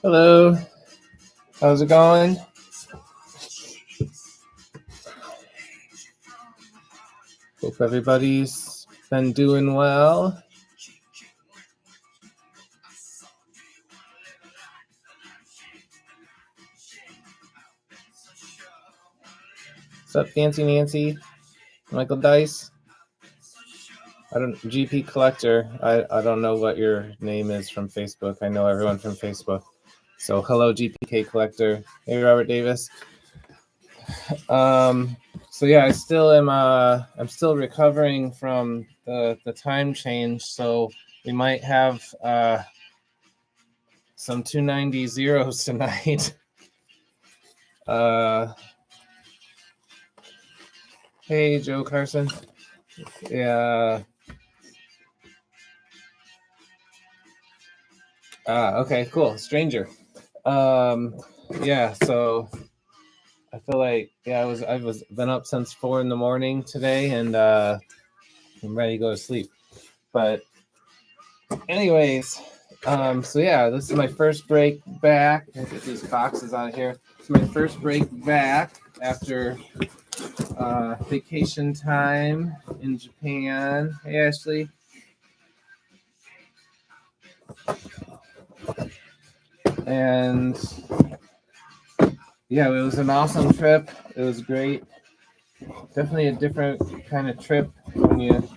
Hello, how's it going? Hope everybody's been doing well. What's up, Fancy Nancy? Michael Dice? GP Collector. I don't know what your name is from Facebook. I know everyone from Facebook. So hello, GPK Collector. Hey, Robert Davis. So yeah, I'm still recovering from the time change. So we might have some 290 zeros tonight. Hey, Joe Carson. Yeah. Okay, cool. Stranger. Yeah, so I feel like I was been up since 4 a.m. today, and I'm ready to go to sleep. But anyways, so yeah, this is my first break back. I'll get these boxes out of here. It's my first break back after vacation time in Japan. Hey, Ashley. And yeah, it was an awesome trip. It was great. Definitely a different kind of trip when you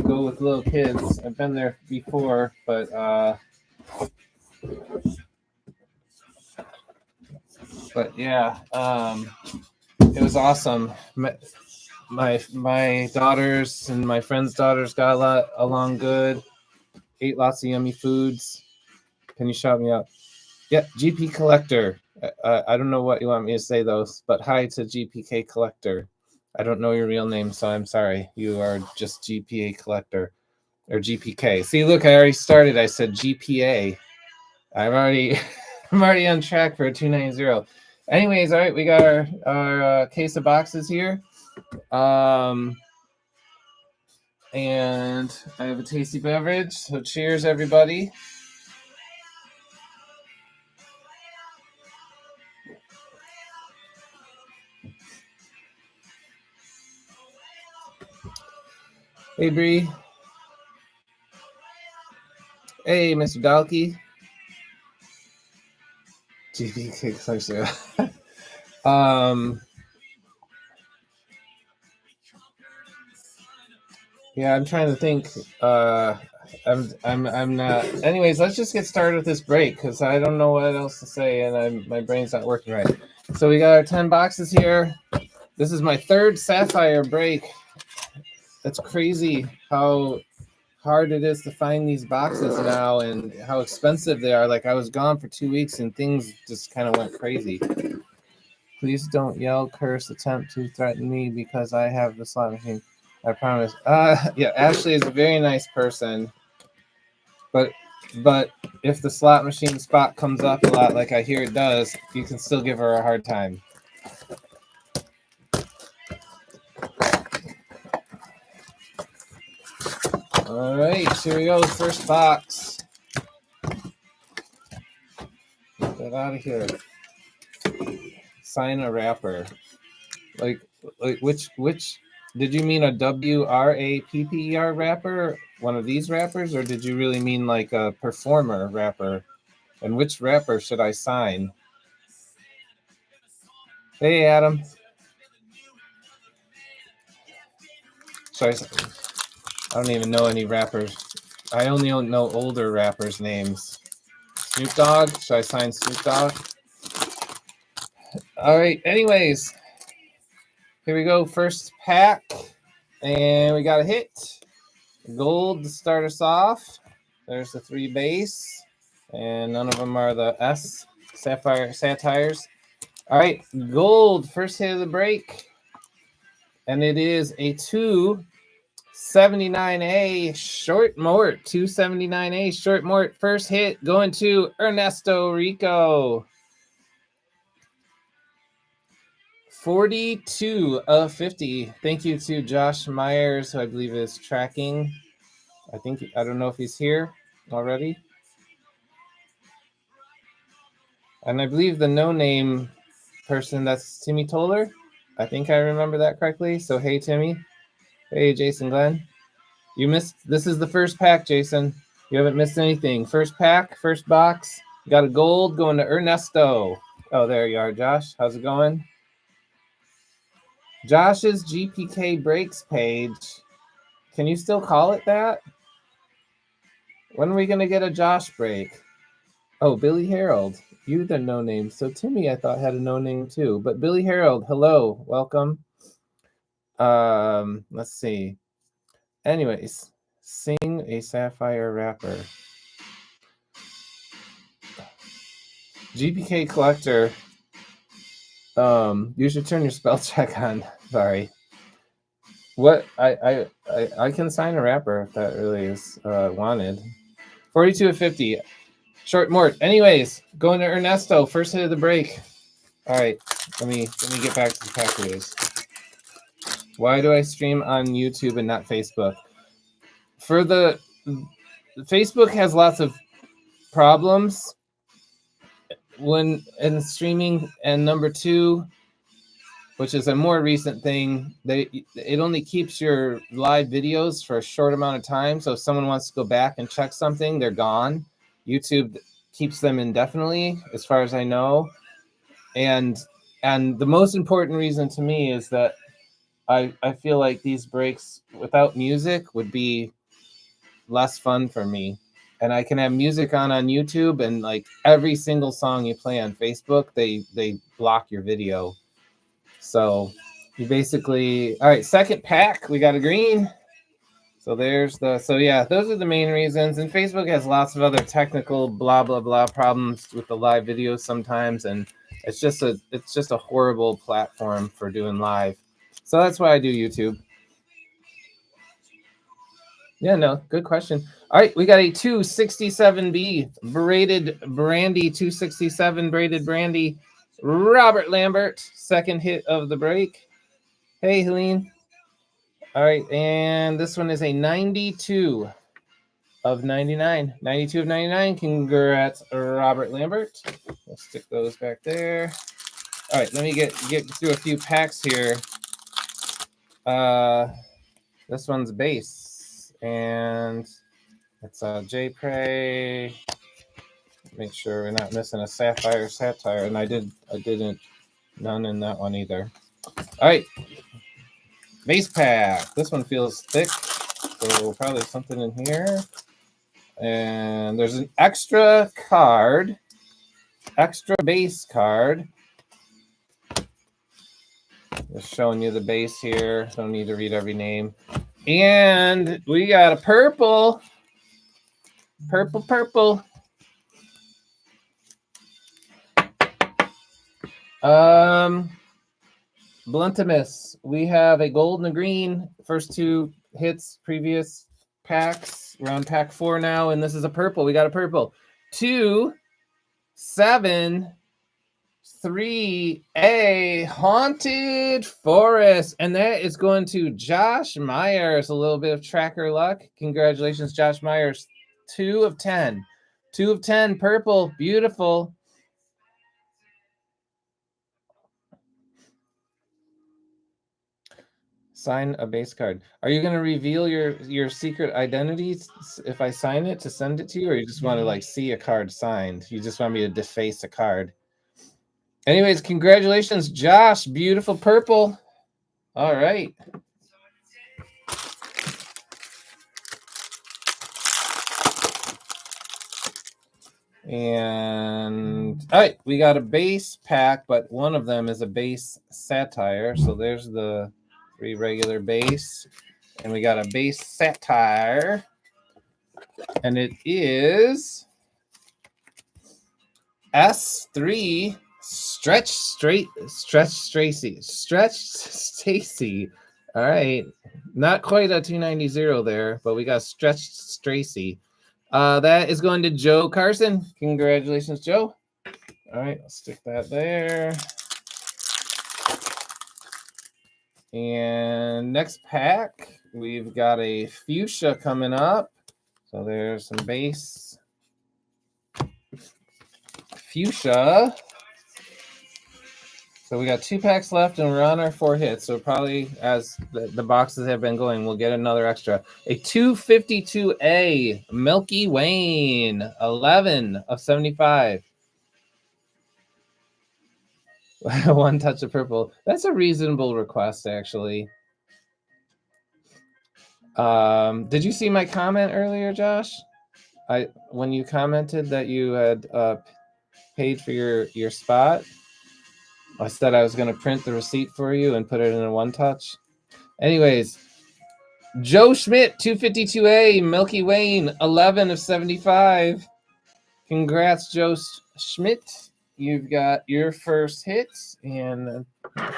go with little kids. I've been there before, but yeah, it was awesome. My daughters and my friends' daughters got along good. Ate lots of yummy foods. Can you shout me out? Yeah, GP Collector. I don't know what you want me to say though, but hi to GPK Collector. I don't know your real name, so I'm sorry. You are just GPA Collector or GPK. See, look, I already started. I said GPA. I'm already on track for a 290. Anyways, all right, we got our case of boxes here. And I have a tasty beverage. So cheers, everybody. Hey, Bree. Hey, Mr. Dalkey. GPK Collector. Yeah, I'm trying to think. I'm not. Anyways, let's just get started with this break because I don't know what else to say, and my brain's not working right. So we got our 10 boxes here. This is my third Sapphire break. That's crazy how hard it is to find these boxes now and how expensive they are. Like I was gone for 2 weeks and things just kind of went crazy. Please don't yell, curse, attempt to threaten me because I have the slot machine. I promise. Yeah, Ashley is a very nice person, but if the slot machine spot comes up a lot, like I hear it does, you can still give her a hard time. All right, here we go. First box. Get that out of here. Sign a wrapper. Like which did you mean a WRAPPER rapper? One of these rappers, or did you really mean like a performer rapper? And which rapper should I sign? Hey, Adam. I don't even know any rappers. I only know older rappers' names. Snoop Dogg? Should I sign Snoop Dogg? All right. Anyways, here we go. First pack. And we got a hit. Gold to start us off. There's the 3 base. And none of them are the S Sapphire Satires. All right. Gold. First hit of the break. And it is a 279A short mort. 279A short mort. First hit going to Ernesto Rico. 42 of 50. Thank you to Josh Myers, who I believe is tracking. I don't know if he's here already. And I believe the no-name person, that's Timmy Toller. I think I remember that correctly. So hey, Timmy. Hey, Jason Glenn. You missed, this is the first pack, Jason. You haven't missed anything. First pack, first box. You got a gold going to Ernesto. Oh, there you are, Josh. How's it going? Josh's GPK breaks page. Can you still call it that? When are we going to get a Josh break? Oh, Billy Harold. You the no name. So Timmy, I thought, had a no name too. But Billy Harold, hello. Welcome. Let's see. Anyways, sing a Sapphire rapper. GPK collector. You should turn your spell check on. Sorry. What I can sign a rapper if that really is wanted. 42 of 50. Short mort. Anyways, going to Ernesto. First hit of the break. All right. Let me get back to the packages. Why do I stream on YouTube and not Facebook? For the Facebook has lots of problems when in streaming, and number two, which is a more recent thing, it only keeps your live videos for a short amount of time. So if someone wants to go back and check something, they're gone. YouTube keeps them indefinitely, as far as I know. And the most important reason to me is that I feel like these breaks without music would be less fun for me. And I can have music on YouTube, and like every single song you play on Facebook, they block your video. So you basically, all right, second pack, we got a green. So there's so yeah, those are the main reasons. And Facebook has lots of other technical blah blah blah problems with the live videos sometimes, and it's just a horrible platform for doing live. So that's why I do YouTube. Yeah, no, good question. All right, we got a 267B braided brandy, 267 braided brandy. Robert Lambert, second hit of the break. Hey, Helene. All right, and this one is a 92 of 99. 92 of 99. Congrats, Robert Lambert. We'll stick those back there. All right, let me get through a few packs here. This one's base, and it's a J-Prey. Make sure we're not missing a Sapphire Satire, and I didn't, none in that one either. All right, base pack. This one feels thick, so probably something in here. And there's an extra card, extra base card. Just showing you the base here. Don't need to read every name. And we got a purple. Bluntimus. We have a gold and a green. First two hits, previous packs. We're on pack 4 now, and this is a purple. We got a purple. 2, 7, 3, a Haunted Forest, and that is going to Josh Myers. A little bit of tracker luck. Congratulations, Josh Myers. 2 of 10. 2 of 10, purple, beautiful. Sign a base card. Are you going to reveal your secret identity if I sign it to send it to you, or you just want to like see a card signed? You just want me to deface a card? Anyways, congratulations, Josh. Beautiful purple. All right. And all right, we got a base pack, but one of them is a base satire. So there's the 3 regular base, and we got a base satire, and it is S3 Stretch Stacy. All right, not quite a 290 there, but we got Stretch Stacy. That is going to Joe Carson. Congratulations, Joe. All right, I'll stick that there. And next pack, we've got a fuchsia coming up. So there's some base Fuchsia. So we got 2 packs left, and we're on our 4 hits. So probably as the boxes have been going, we'll get another extra. A 252A Milky Wayne, 11 of 75. 1 touch of purple. That's a reasonable request, actually. Did you see my comment earlier, Josh? When you commented that you had paid for your spot, I said I was going to print the receipt for you and put it in a 1 touch. Anyways, Joe Schmidt, 252A, Milky Wayne, 11 of 75. Congrats, Joe Schmidt. You've got your first hit, and I'm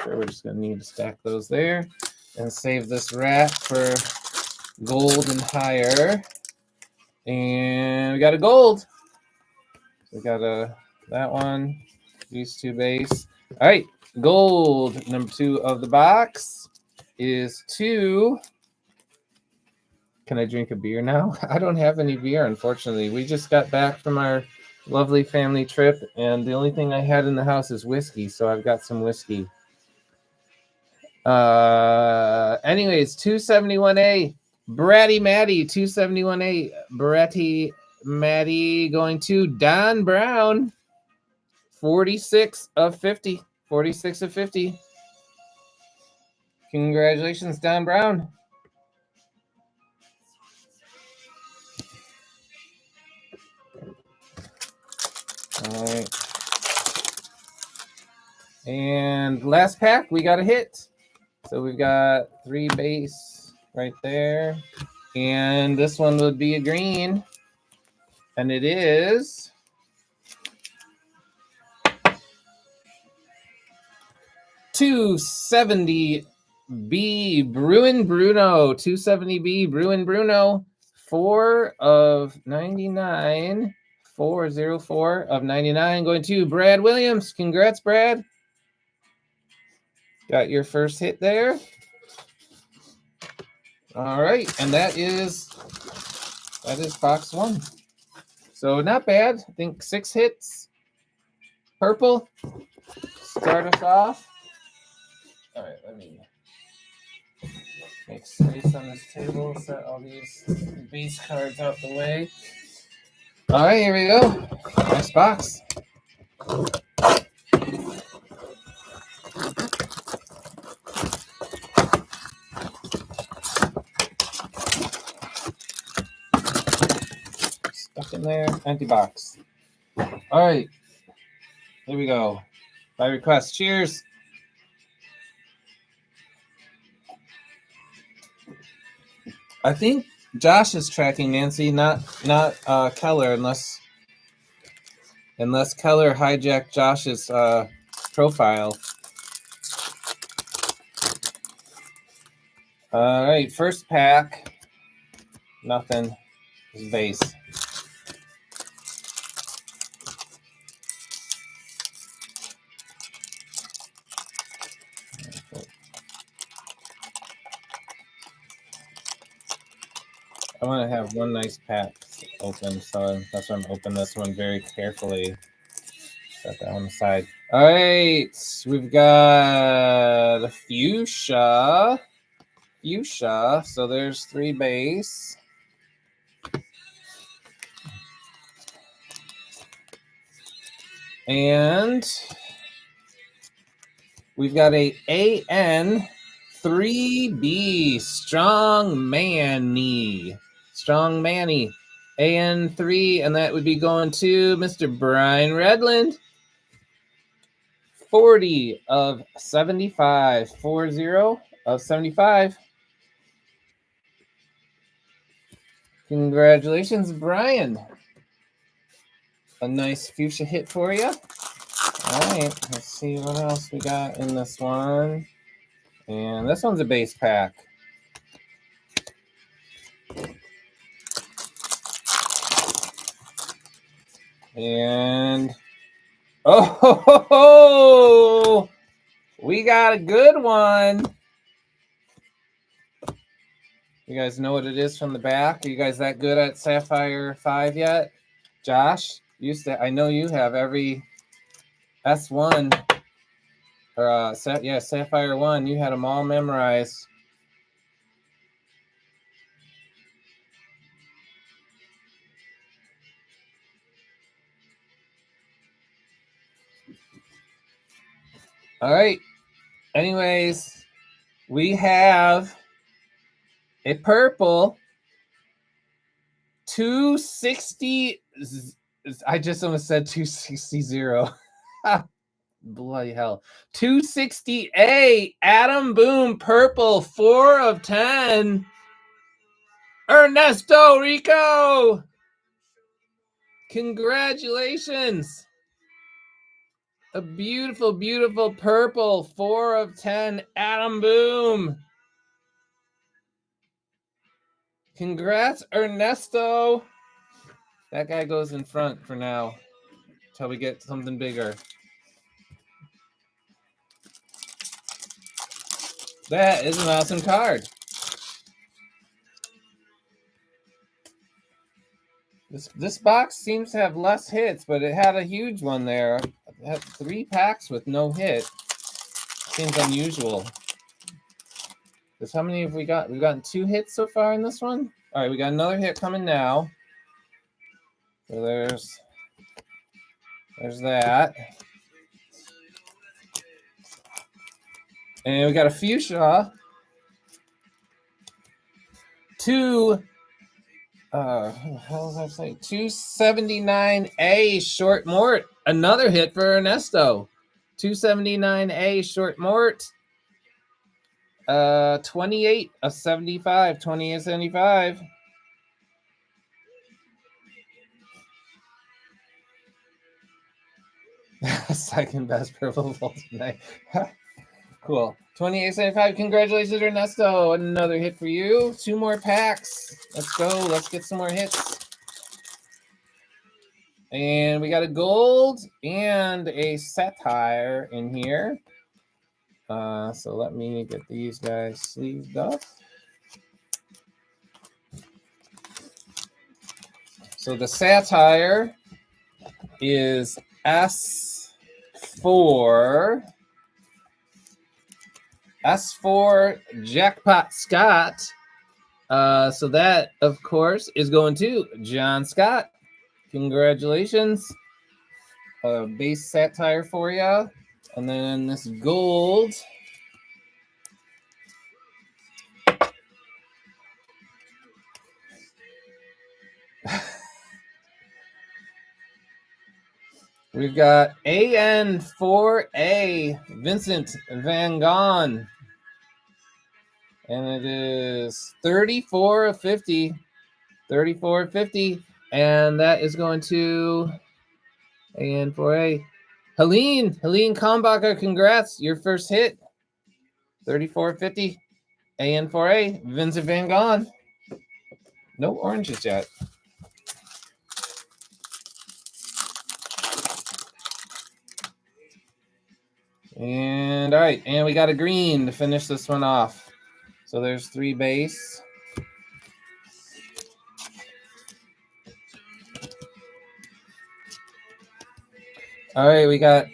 sure we're just going to need to stack those there and save this wrap for gold and higher. And we got a gold. We got that one, these 2 base. All right, gold number 2 of the box is 2. Can I drink a beer now? I don't have any beer, unfortunately. We just got back from our lovely family trip, and the only thing I had in the house is whiskey, so I've got some whiskey. Anyways, 271A, Bratty Matty, 271A, Bratty Matty going to Don Brown, 46 of 50. 46 of 50. Congratulations, Don Brown. All right. And last pack, we got a hit. So we've got 3 base right there. And this one would be a green. And it is $270B Bruin Bruno. 270B Bruin Bruno. 4 of 99. 404 of 99 going to Brad Williams. Congrats, Brad. Got your first hit there. All right, and that is box 1. So not bad. I think 6 hits. Purple. Start us off. All right, let me make space on this table. Set all these base cards out the way. All right, here we go. Nice box. Stuck in there. Empty box. All right. Here we go. By request. Cheers. I think Josh is tracking Nancy, not Keller, unless Keller hijacked Josh's profile. All right, first pack. Nothing. Just base. I want to have one nice pack open, so that's why I'm opening this one very carefully. Set that on the side. All right, we've got a fuchsia. So there's 3 base. And we've got a AN 3B Strong Manny. AN3, and that would be going to Mr. Brian Redland. 40 of 75. 40 of 75. Congratulations, Brian. A nice fuchsia hit for you. All right, let's see what else we got in this one. And this one's a base pack. And oh, we got a good one. You guys know what it is from the back? Are you guys that good at Sapphire 5 yet? Josh? I know you have every S1 or Sapphire 1. You had them all memorized. All right. Anyways, we have a purple 260. I just almost said 260. Bloody hell. 260A Adam Boom purple 4 of 10. Ernesto Rico. Congratulations. A beautiful, beautiful purple 4 of 10 Adam Boom. Congrats, Ernesto. That guy goes in front for now until we get something bigger. That is an awesome card. This box seems to have less hits, but it had a huge one there. It had 3 packs with no hit. Seems unusual. Because how many have we got? We've gotten 2 hits so far in this one. All right, we got another hit coming now. So there's that. And we got a fuchsia. 279A short mort. Another hit for Ernesto. 279A short mort. 28 of 75. 28 of 75. Second best purple vault tonight. Cool. 28.75. Congratulations, Ernesto. Another hit for you. 2 more packs. Let's go. Let's get some more hits. And we got a gold and a Sapphire in here. So let me get these guys sleeved up. So the Sapphire is S4 Jackpot Scott. So that, of course, is going to John Scott. Congratulations. Base Sapphire for you. And then this gold. We've got AN4A Vincent Van Gogh. And it is 34 of 50. 34 of 50. And that is going to AN4A. Helene Kombacher, congrats. Your first hit. 34 of 50. AN4A. Vincent Van Gogh. No oranges yet. And all right, and we got a green to finish this one off. So there's 3 base. All right, we got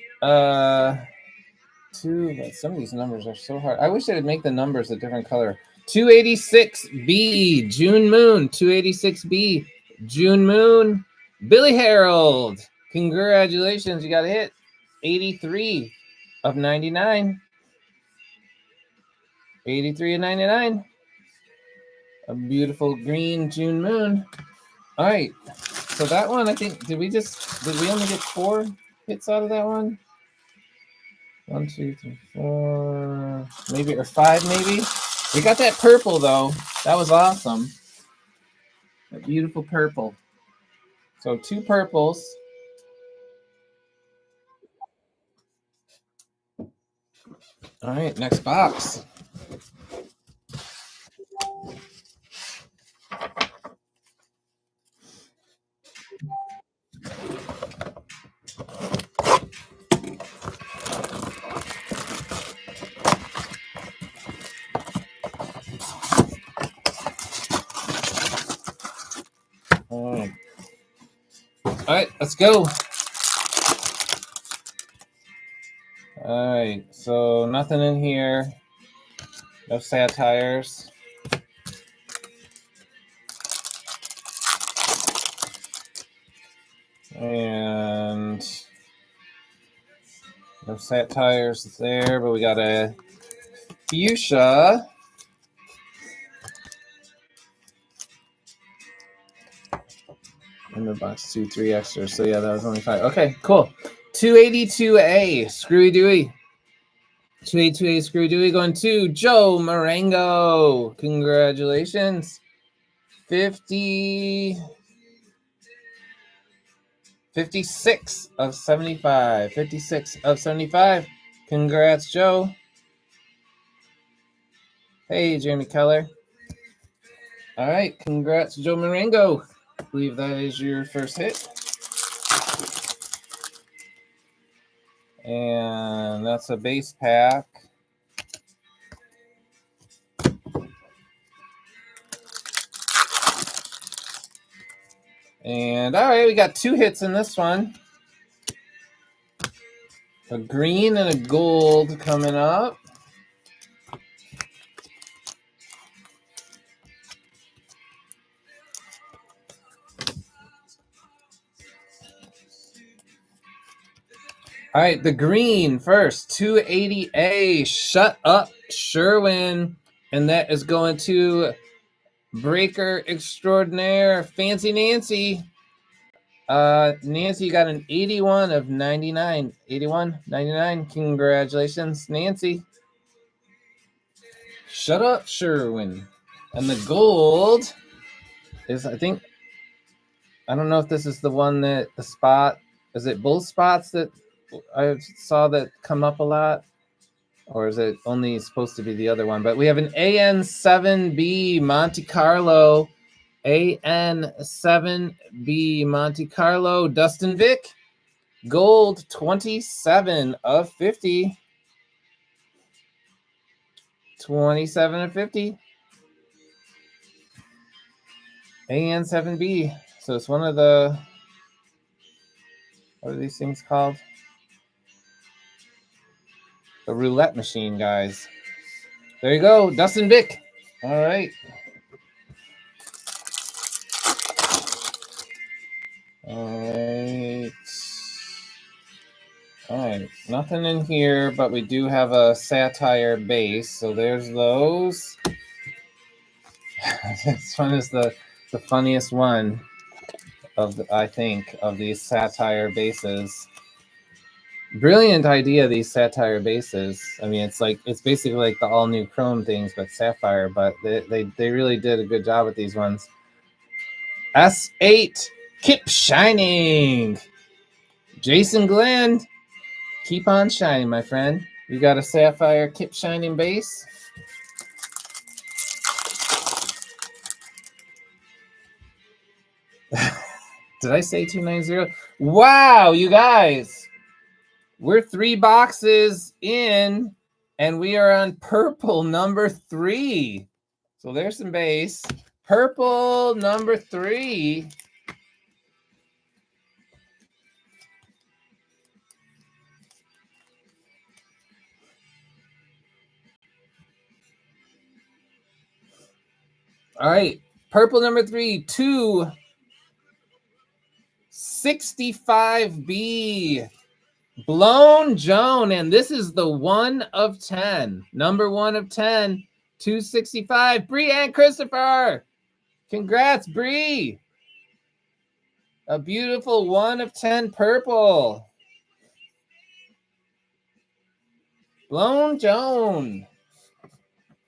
2, but some of these numbers are so hard. I wish they would make the numbers a different color. 286B, June Moon. 286B, June Moon. Billy Harold, congratulations, you got a hit. 83 of 99. 83 of 99. A beautiful green June Moon. All right, so that one, I think, did we only get 4 hits out of that one? 1, 2, 3, 4, maybe, or 5 maybe. We got that purple though. That was awesome. That beautiful purple. So 2 purples. All right, next box. All All right, let's go. All right, so nothing in here. No satires. And no satires there, but we got a fuchsia. In the box 2, 3 extra. So yeah, that was only 5. Okay, cool. 282A, Screwy Dewey. 282A, Screwy Dewey going to Joe Marengo. Congratulations. 56 of 75. 56 of 75. Congrats, Joe. Hey, Jeremy Keller. All right, congrats, Joe Marengo. I believe that is your first hit. And that's a base pack. And all right, we got 2 hits in this one. A green and a gold coming up. All right, the green first, 280A, Shut Up Sherwin. And that is going to Breaker Extraordinaire, Fancy Nancy. Nancy got an 81 of 99. 81, 99. Congratulations, Nancy. Shut Up Sherwin. And the gold is, I don't know if this is the one that the spot, is it both spots that I saw that come up a lot? Or is it only supposed to be the other one? But we have an AN7B Monte Carlo. AN7B Monte Carlo. Dustin Vick. Gold 27 of 50. 27 of 50. AN7B. So it's one of the, what are these things called? The roulette machine, guys. There you go, Dustin Vick. All right. All right. Nothing in here, but we do have a Sapphire base. So there's those. This one is the funniest one I think, of these Sapphire bases. Brilliant idea, these Sapphire bases. I mean, it's basically like the all new Chrome things, but Sapphire. But they really did a good job with these ones. S8, keep shining. Jason Glenn, keep on shining, my friend. You got a Sapphire keep shining base. Did I say 290? Wow, you guys. We're 3 boxes in, and we are on purple number 3. So there's some base. Purple number 3. All right. Purple number 3, 265B. Blown Joan, and this is the 1 of 10. Number 1 of 10, 265. Bree and Christopher. Congrats, Bree. A beautiful 1 of 10 purple. Blown Joan.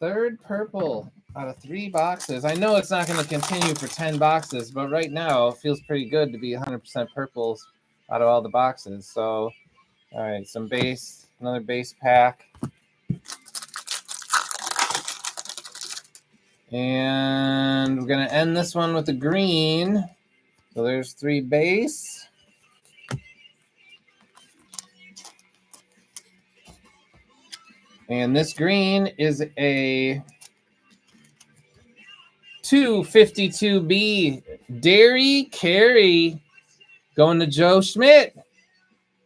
3rd purple out of 3 boxes. I know it's not going to continue for 10 boxes, but right now it feels pretty good to be 100% purples out of all the boxes. So, all right, some base, another base pack. And we're going to end this one with the green. So there's 3 base. And this green is a 252B Dairy Carey. Going to Joe Schmidt.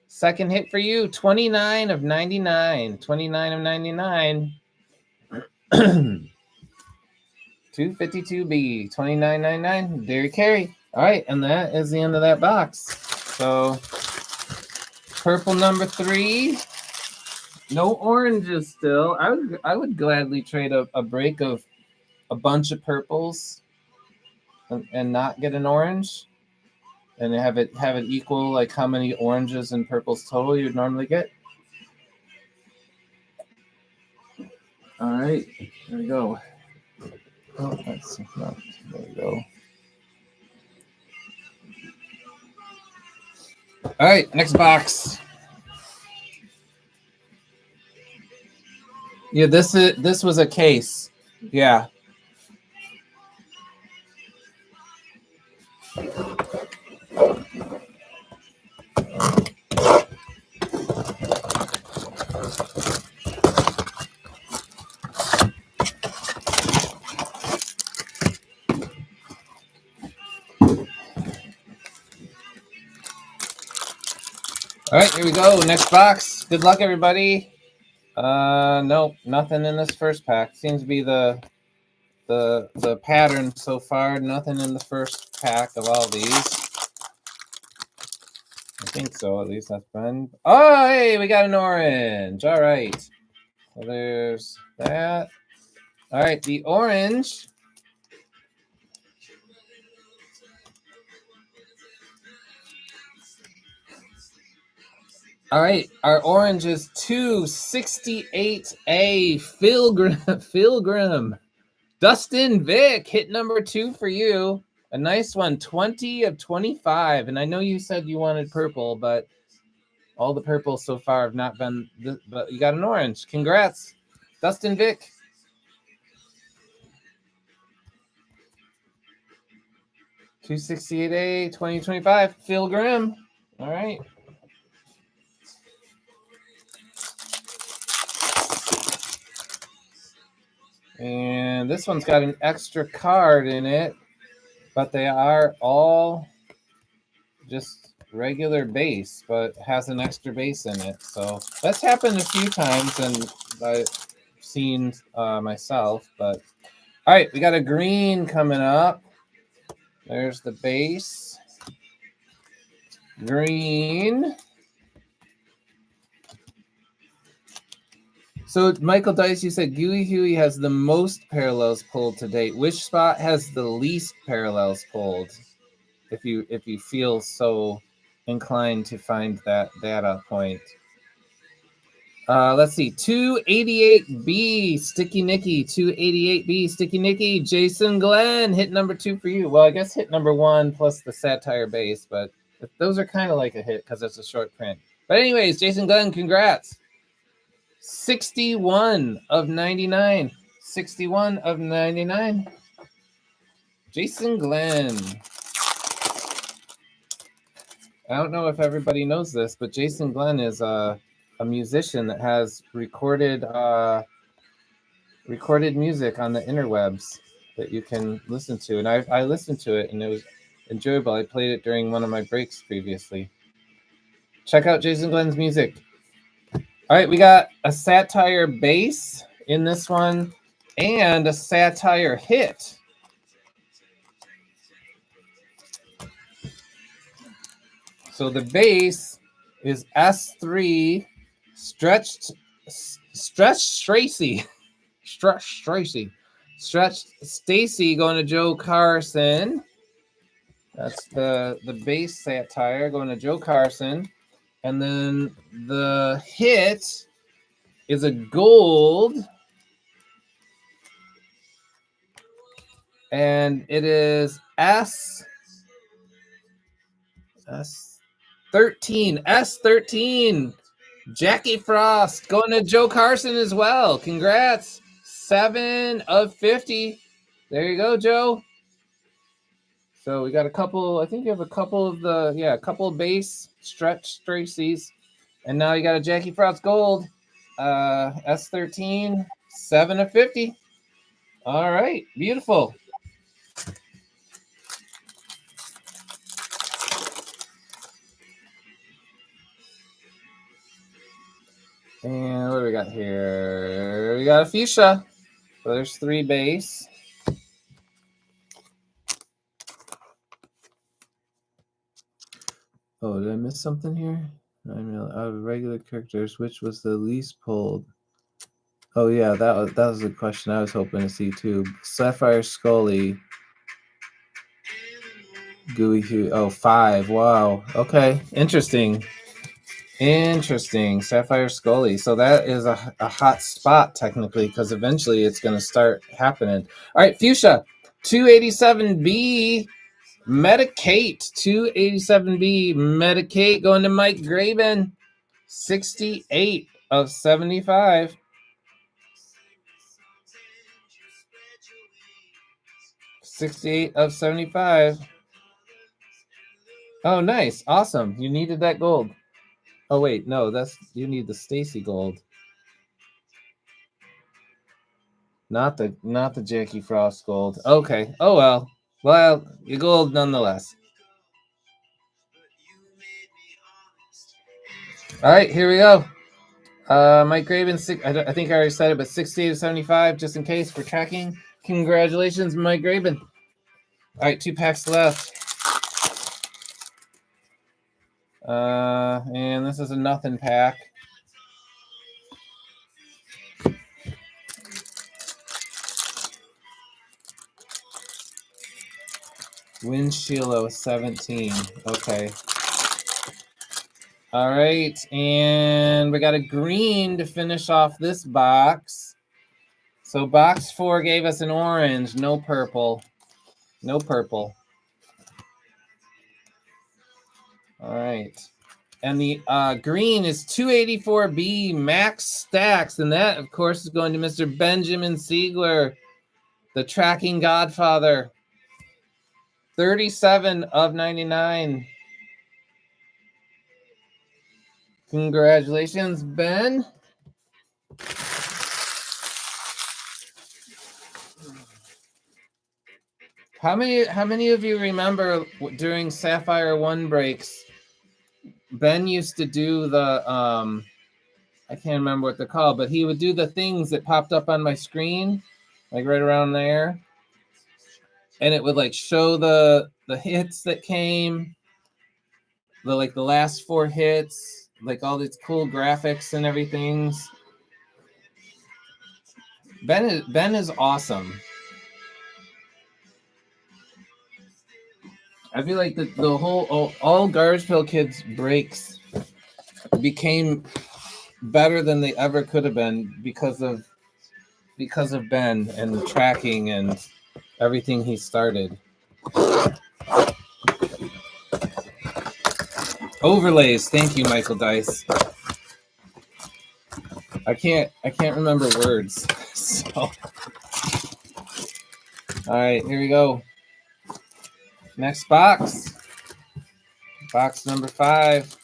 Second hit for you. 29 of 99. 29 of 99. 252B. 29.99. Derry Carey. All right, and that is the end of that box. So, purple number 3. No oranges still. I would gladly trade a break of a bunch of purples and not get an orange, and have it equal like how many oranges and purples total you'd normally get. All right, there we go. Oh, that's no. There we go. All right, next box. Yeah, this was a case. Yeah. All right, here we go. Next box. Good luck, everybody. Nope, nothing in this first pack. Seems to be the pattern so far. Nothing in the first pack of all these. I think so, at least that's fun. Oh, hey, we got an orange. All right. So there's that. All right, the orange. All right, our orange is 268A Pilgrim. Dustin Vick, hit number 2 for you. A nice one, 20 of 25. And I know you said you wanted purple, but all the purples so far have not been, but you got an orange. Congrats, Dustin Vick. $268A 2025. Phil Grimm. All right. And this one's got an extra card in it, but they are all just regular base, but has an extra base in it. So that's happened a few times, and I've seen myself. But all right, we got a green coming up. There's the base. Green. So Michael Dice, you said Gooey Huey has the most parallels pulled to date. Which spot has the least parallels pulled? If you feel so inclined to find that data point. Let's see. 288B Sticky Nicky. 288B Sticky Nicky. Jason Glenn, hit number 2 for you. Well, I guess hit number 1 plus the Sapphire base, but those are kind of like a hit because it's a short print. But anyways, Jason Glenn, congrats. 61 of 99. 61 of 99. Jason Glenn. I don't know if everybody knows this, but Jason Glenn is a musician that has recorded music on the interwebs that you can listen to. And I listened to it, and it was enjoyable. I played it during one of my breaks previously. Check out Jason Glenn's music. All right, we got a Sapphire base in this one and a Sapphire hit. So the base is S3 stretched Tracy. Stretched Stacy going to Joe Carson. That's the base Sapphire going to Joe Carson. And then the hit is a gold. And it is S13. Jackie Frost going to Joe Carson as well. Congrats. 7 of 50. There you go, Joe. So we got a couple, I think you have a couple of a couple of base stretch Tracy's. And now you got a Jackie Frost gold. S13, 7 of 50. All right, beautiful. And what do we got here? We got a fuchsia. So there's 3 base. Oh, did I miss something here? 9 mil out of regular characters, which was the least pulled? Oh yeah, that was a question I was hoping to see too. Sapphire Scully. Gooey Hue. Oh, 5. Wow. Okay. Interesting. Sapphire Scully. So that is a hot spot technically, because eventually it's going to start happening. All right, Fuchsia. 287B. Medicate. 287B. Medicate going to Mike Graben. 68 of 75. 68 of 75. Oh, nice. Awesome. You needed that gold. Oh, wait. No, you need the Stacy gold. Not the Jackie Frost gold. Okay. Oh, well. Well, you gold nonetheless. All right, here we go. Mike Graven, I think I already said it, but 68 of 75, just in case for tracking. Congratulations, Mike Graven. All right, 2 packs left. And this is a nothing pack. Windshield 17. Okay. All right, and we got a green to finish off this box. So box 4 gave us an orange, no purple. No purple. All right. And the green is 284B Max Stacks. And that, of course, is going to Mr. Benjamin Siegler, the tracking godfather. 37 of 99. Congratulations, Ben. How many of you remember during Sapphire 1 breaks, Ben used to do the I can't remember what they're called, but he would do the things that popped up on my screen, like right around there. And it would like show the hits that came, the last 4 hits, like all these cool graphics and everything. Ben is awesome. I feel like the whole all Garbage Pail Kids breaks became better than they ever could have been because of Ben and the tracking and everything he started. Overlays, thank you, Michael Dice. I can't remember words. So, all right, here we go. Next box. Box number 5.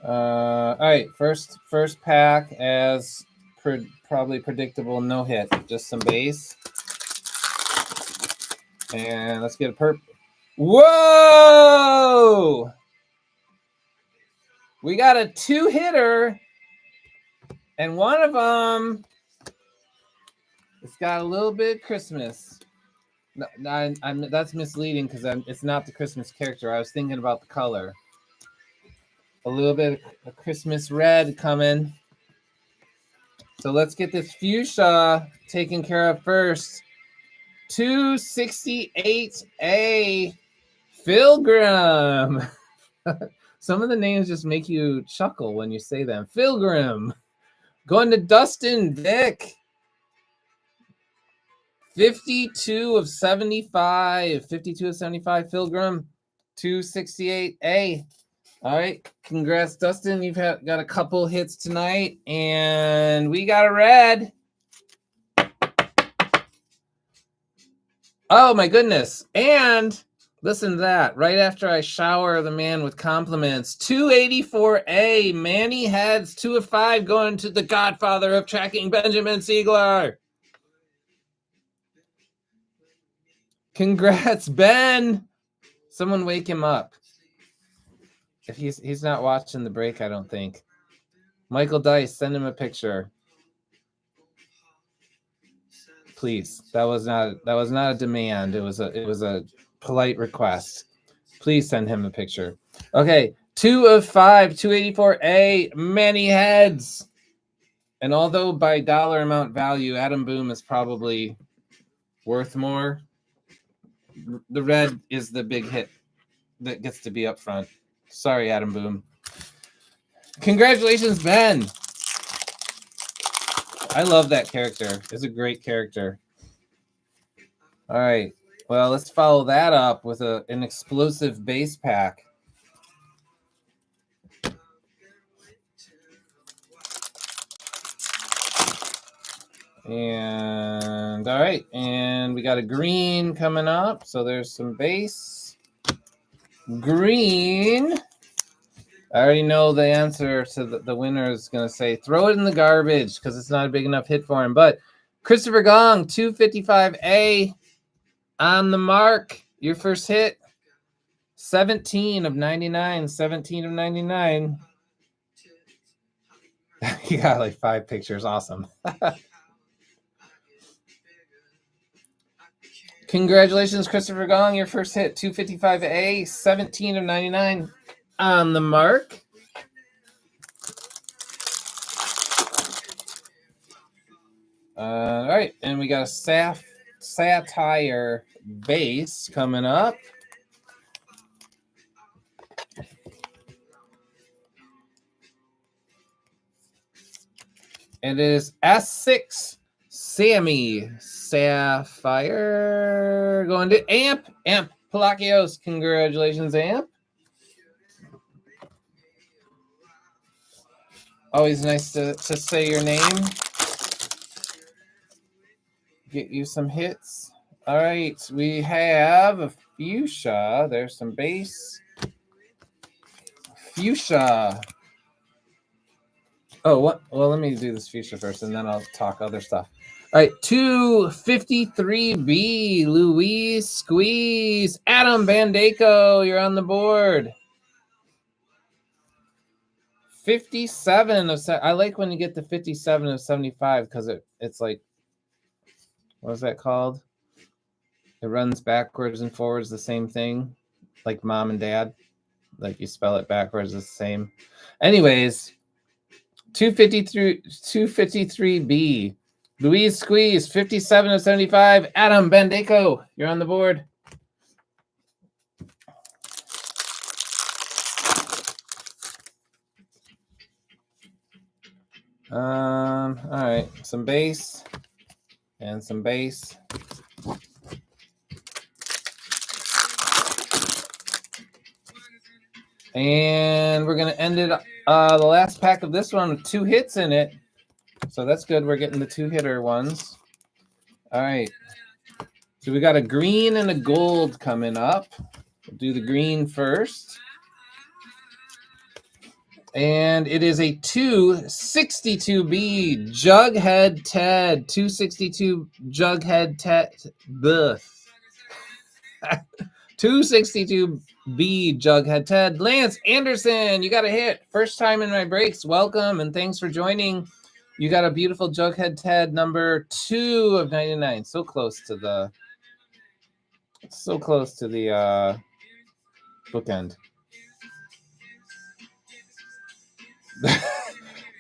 All right, first pack as probably predictable, no hit, just some base. And let's get a perp. Whoa! We got a 2-hitter, and one of them, it's got a little bit of Christmas. No, that's misleading because it's not the Christmas character. I was thinking about the color. A little bit of Christmas red coming. So let's get this fuchsia taken care of first. 268A Pilgrim. Some of the names just make you chuckle when you say them. Pilgrim. Going to Dustin Vick. 52 of 75. 52 of 75, Pilgrim. 268A. All right. Congrats, Dustin. You've got a couple hits tonight. And we got a red. Oh, my goodness. And listen to that. Right after I shower the man with compliments, 284A, Manny Heads, 2 of 5, going to the godfather of tracking, Benjamin Siegler. Congrats, Ben. Someone wake him up. If he's not watching the break, I don't think. Michael Dice, send him a picture. Please. That was not a demand. It was a polite request. Please send him a picture. Okay, 2 of 5, 284A, many heads. And although by dollar amount value, Adam Boom is probably worth more, the red is the big hit that gets to be up front. Sorry, Adam Boom. Congratulations, Ben. I love that character. It's a great character. All right. Well, let's follow that up with an explosive base pack. And all right, and we got a green coming up. So there's some base. Green. I already know the answer to the winner is going to say throw it in the garbage because it's not a big enough hit for him. But Christopher Gong, 255A on the mark. Your first hit. 17 of 99. 17 of 99. You got like 5 pictures. Awesome. Congratulations, Christopher Gong. Your first hit, 255A, 17 of 99 on the mark. All right, and we got a Sapphire base coming up. It is S6 Sammy Sapphire going to Amp Palacios. Congratulations, Amp. Always nice to say your name. Get you some hits. All right, we have a fuchsia. There's some base. Fuchsia. Oh, what? Well, let me do this fuchsia first, and then I'll talk other stuff. All right, 253B, Louise Squeeze. Adam Bandeco, you're on the board. 57 of... I like when you get the 57 of 75 because it's like... What is that called? It runs backwards and forwards the same thing. Like mom and dad. Like you spell it backwards, it's the same. Anyways... 253B. Louise Squeeze, 57 of 75. Adam Bandeco, you're on the board. All right, some base and some base. And we're going to end it, the last pack of this one with 2 hits in it. So that's good. We're getting the 2-hitter ones. All right. So we got a green and a gold coming up. We'll do the green first. And it is a 262B Jughead Ted. 262 Jughead Ted. 262B Jughead Ted. Lance Anderson, you got a hit. First time in my breaks. Welcome and thanks for joining. You got a beautiful Jughead Ted number 2 of 99. So close to the bookend.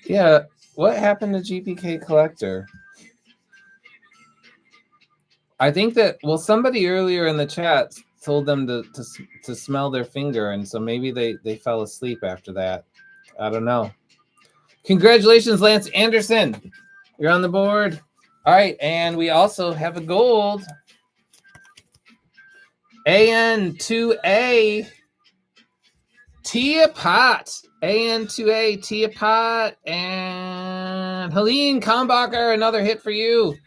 Yeah, what happened to GPK Collector? I think that, well, somebody earlier in the chat told them to smell their finger, and so maybe they fell asleep after that. I don't know. Congratulations, Lance Anderson. You're on the board. All right, and we also have a gold. AN2A Tia Pot. AN2A Tia Pot. And Helene Kalmbacher, another hit for you.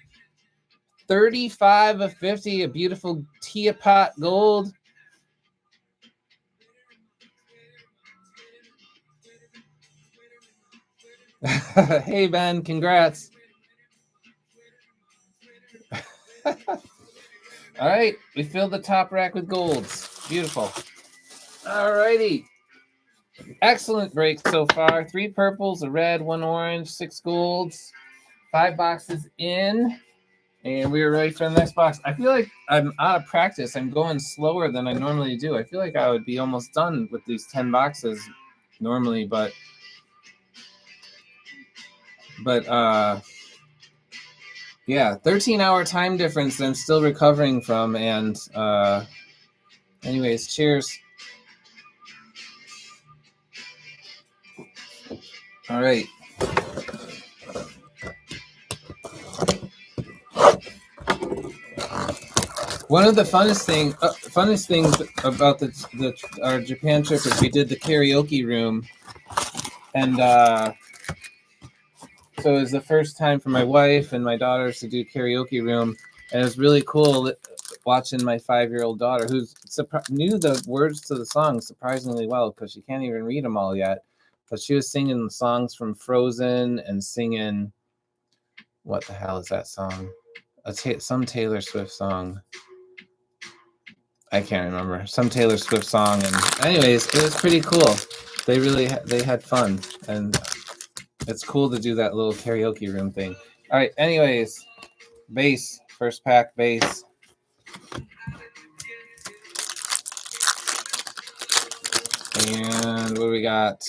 35 of 50, a beautiful Tia Pot gold. Hey, Ben, congrats. All right, we filled the top rack with golds. Beautiful. All righty. Excellent break so far. 3 purples, a red, 1 orange, 6 golds, 5 boxes in. And we are ready for the next box. I feel like I'm out of practice. I'm going slower than I normally do. I feel like I would be almost done with these 10 boxes normally, but yeah, 13-hour time difference that I'm still recovering from. And anyways, cheers. All right. One of the funnest things about our Japan trip is we did the karaoke room, and so it was the first time for my wife and my daughters to do karaoke room, and it was really cool watching my 5-year-old daughter, who knew the words to the songs surprisingly well because she can't even read them all yet, but she was singing songs from Frozen and singing, what the hell is that song? Some Taylor Swift song. I can't remember, some Taylor Swift song. And anyways, it was pretty cool. They had fun, and it's cool to do that little karaoke room thing. All right, anyways, base, first pack base. And what do we got?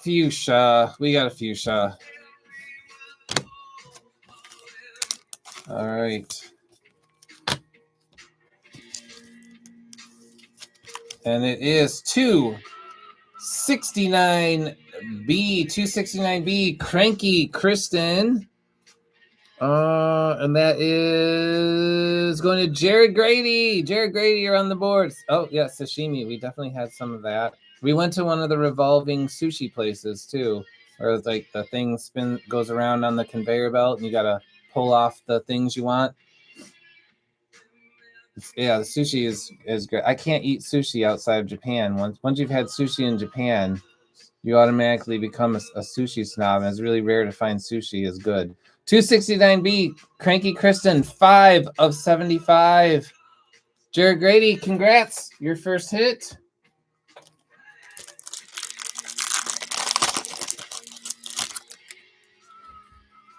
Fuchsia. We got a fuchsia. All right. And it is 269B, Cranky Kristen. And that is going to Jared Grady. Jared Grady, you're on the board. Oh, yeah, sashimi. We definitely had some of that. We went to one of the revolving sushi places, too, where it's like the thing goes around on the conveyor belt, and you got to pull off the things you want. Yeah, the sushi is great. I can't eat sushi outside of Japan. Once you've had sushi in Japan, you automatically become a sushi snob, and it's really rare to find sushi is good. 269B, Cranky Kristen, 5 of 75. Jared Grady, congrats, your first hit.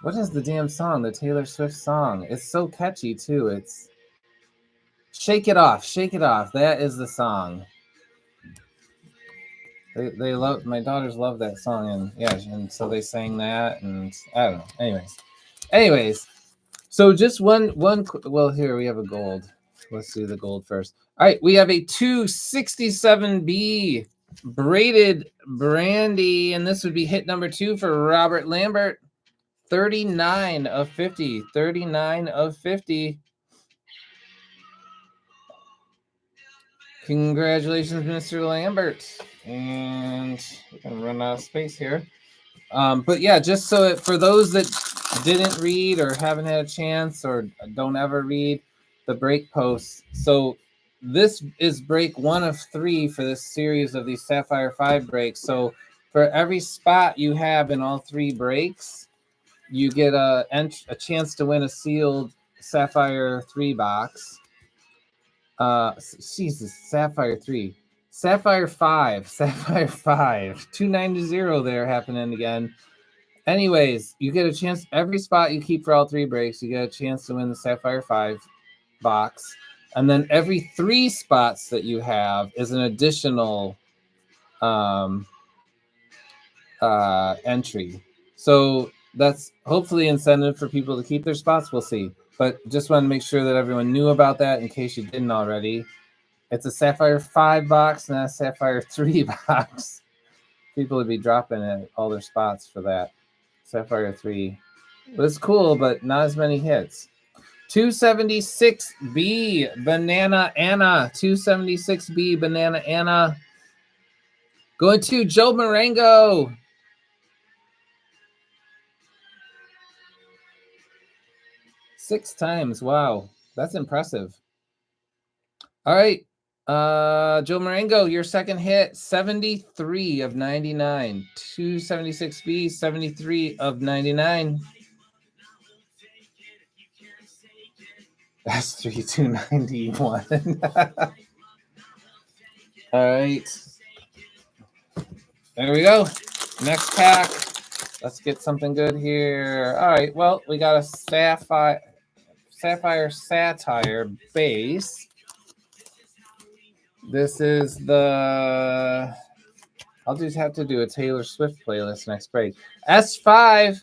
What is the damn song? The Taylor Swift song. It's so catchy, too. It's Shake It Off, Shake It Off. That is the song. They love, my daughters love that song, and yeah, and so they sang that, and I don't know. Anyways, so just one. Well, here we have a gold. Let's do the gold first. All right, we have a 267B braided brandy, and this would be hit number 2 for Robert Lambert. 39 of 50. 39 of 50. Congratulations, Mr. Lambert. And we're going to run out of space here. But yeah, just so for those that didn't read or haven't had a chance or don't ever read the break posts. So this is break 1 of 3 for this series of these Sapphire 5 breaks. So for every spot you have in all 3 breaks, you get a chance to win a sealed Sapphire 3 box. Jesus, Sapphire 3. Sapphire 5. Sapphire 5. 290 there happening again. Anyways, you get a chance. Every spot you keep for all 3 breaks, you get a chance to win the Sapphire 5 box. And then every 3 spots that you have is an additional entry. So that's hopefully incentive for people to keep their spots. We'll see. But just want to make sure that everyone knew about that in case you didn't already. It's a Sapphire 5 box, not a Sapphire 3 box. People would be dropping at all their spots for that. Sapphire 3. It was cool, but not as many hits. 276B, Banana Anna. 276B, Banana Anna. Going to Joe Marengo. Six times. Wow. That's impressive. All right. Joe Marengo, your second hit, 73 of 99. 276B, 73 of 99. That's 3291. All right. There we go. Next pack. Let's get something good here. All right. Well, we got a Sapphire Satire base. This is the... I'll just have to do a Taylor Swift playlist next break. S5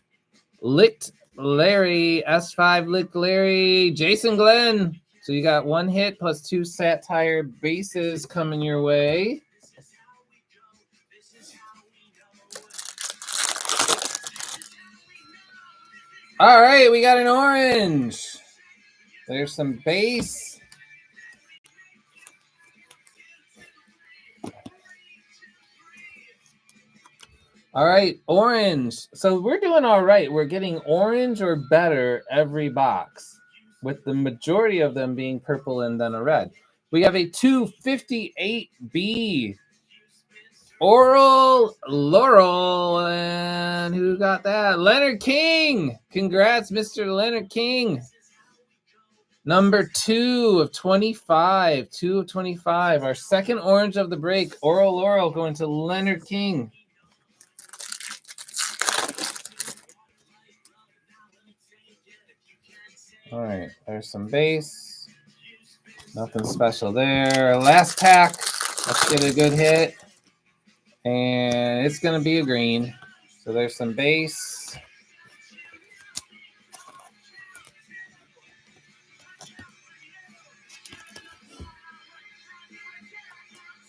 Licked Larry. S5 Licked Larry. Jason Glenn. So you got one hit plus two Satire bases coming your way. All right, we got an orange. There's some base. All right, orange. So we're doing all right. We're getting orange or better every box, with the majority of them being purple and then a red. We have a 258B. Oral Laurel. And who got that? Leonard King. Congrats, Mr. Leonard King. Number 2 of 25. 2 of 25. Our second orange of the break. Oral Laurel going to Leonard King. All right. There's some base. Nothing special there. Last pack. Let's get a good hit. And it's going to be a green. So there's some base.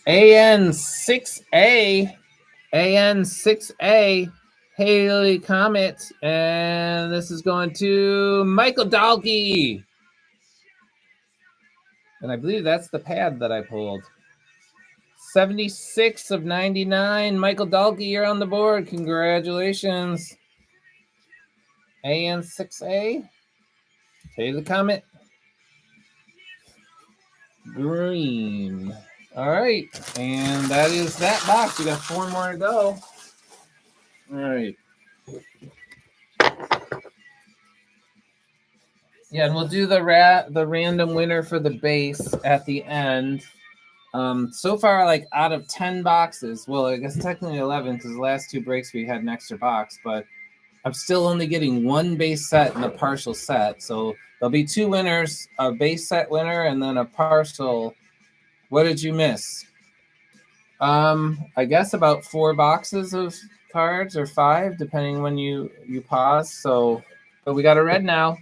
AN6A. AN6A. Haley Comet. And this is going to Michael Dalkey. And I believe that's the pad that I pulled. 76 of 99. Michael Dalkey, you're on the board. Congratulations. AN6A. Haley Comet. Green. All right. And that is that box. We got 4 more to go. All right. Yeah, and we'll do the random winner for the base at the end. So far, like out of 10 boxes, well, I guess technically 11 because the last 2 breaks we had an extra box, but I'm still only getting 1 base set and a partial set. So there'll be 2 winners, a base set winner and then a partial. What did you miss? I guess about 4 boxes of cards or 5, depending when you pause. So, but we got a red now.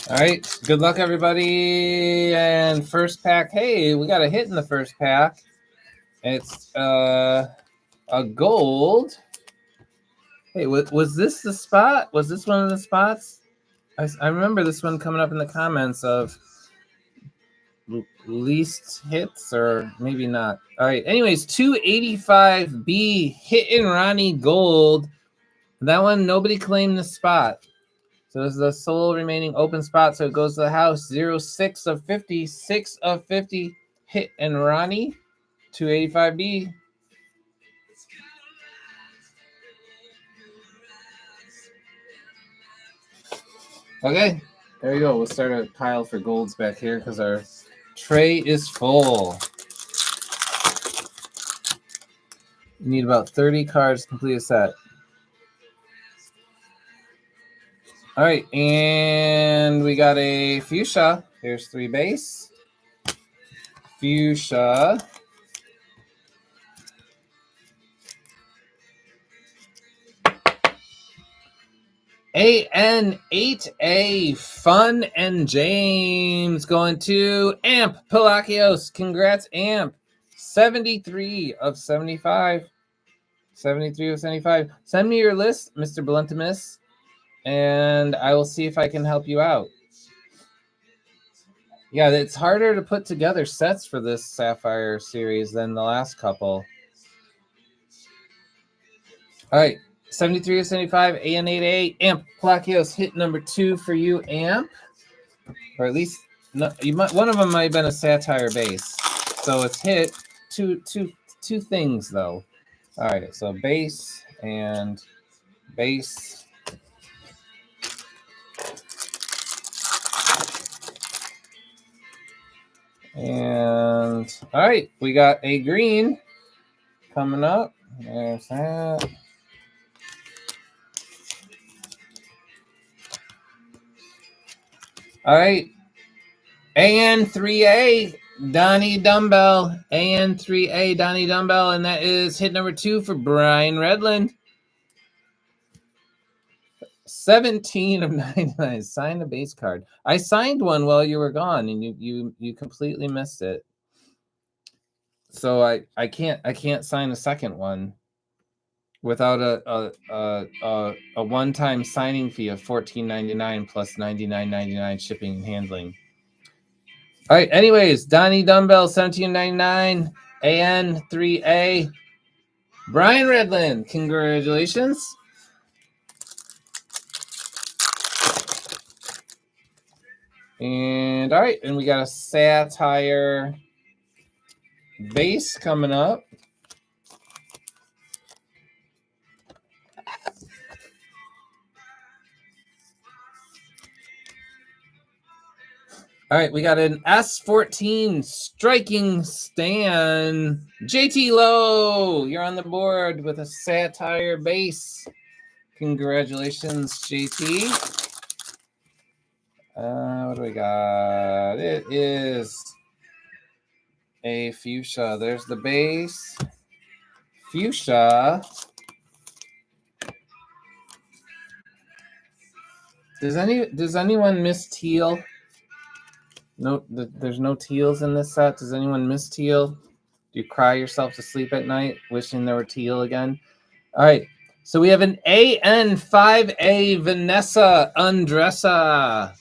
All right, good luck, everybody. And first pack, hey, we got a hit in the first pack. It's a gold. Hey, was this the spot? Was this one of the spots? I remember this one coming up in the comments of least hits, or maybe not. All right, anyways, 285B Hit and Ronnie Gold. That one, nobody claimed the spot. So this is the sole remaining open spot. So it goes to the house. 06 of 50. 6 of 50. Hit and Ronnie. 285B. Okay. There you go. We'll start a pile for golds back here because our tray is full. You need about 30 cards to complete a set. All right, and we got a fuchsia. Here's 3 base. Fuchsia. AN8A Fun and James going to Amp Palacios. Congrats, Amp. 73 of 75. 73 of 75. Send me your list, Mr. Bluntimus, and I will see if I can help you out. Yeah, it's harder to put together sets for this Sapphire series than the last couple. All right, 73 of 75, AN8A, Amp Plakios hit number 2 for you, Amp. Or at least one of them might have been a Sapphire base. So it's hit two things though. All right, so base and base. And all right, we got a green coming up. There's that. All right, AN3A, Donnie Dumbbell. AN3A, Donnie Dumbbell, and that is hit number 2 for Brian Redland. 17 of 99. Sign a base card. I signed one while you were gone, and you completely missed it. So I can't sign a second one without a one-time signing fee of $14.99 plus $99.99 shipping and handling. All right. Anyways, Donnie Dumbbell, $17.99. AN3A. Brian Redland, congratulations. And all right, and we got a Sapphire base coming up. All right, we got an S14 striking stand. JT Lowe, you're on the board with a Sapphire base. Congratulations, JT. What do we got? It is a fuchsia. There's the base. Fuchsia. Does anyone miss teal? No, there's no teals in this set. Does anyone miss teal? Do you cry yourself to sleep at night wishing there were teal again? All right. So we have an AN5A Vanessa Undressa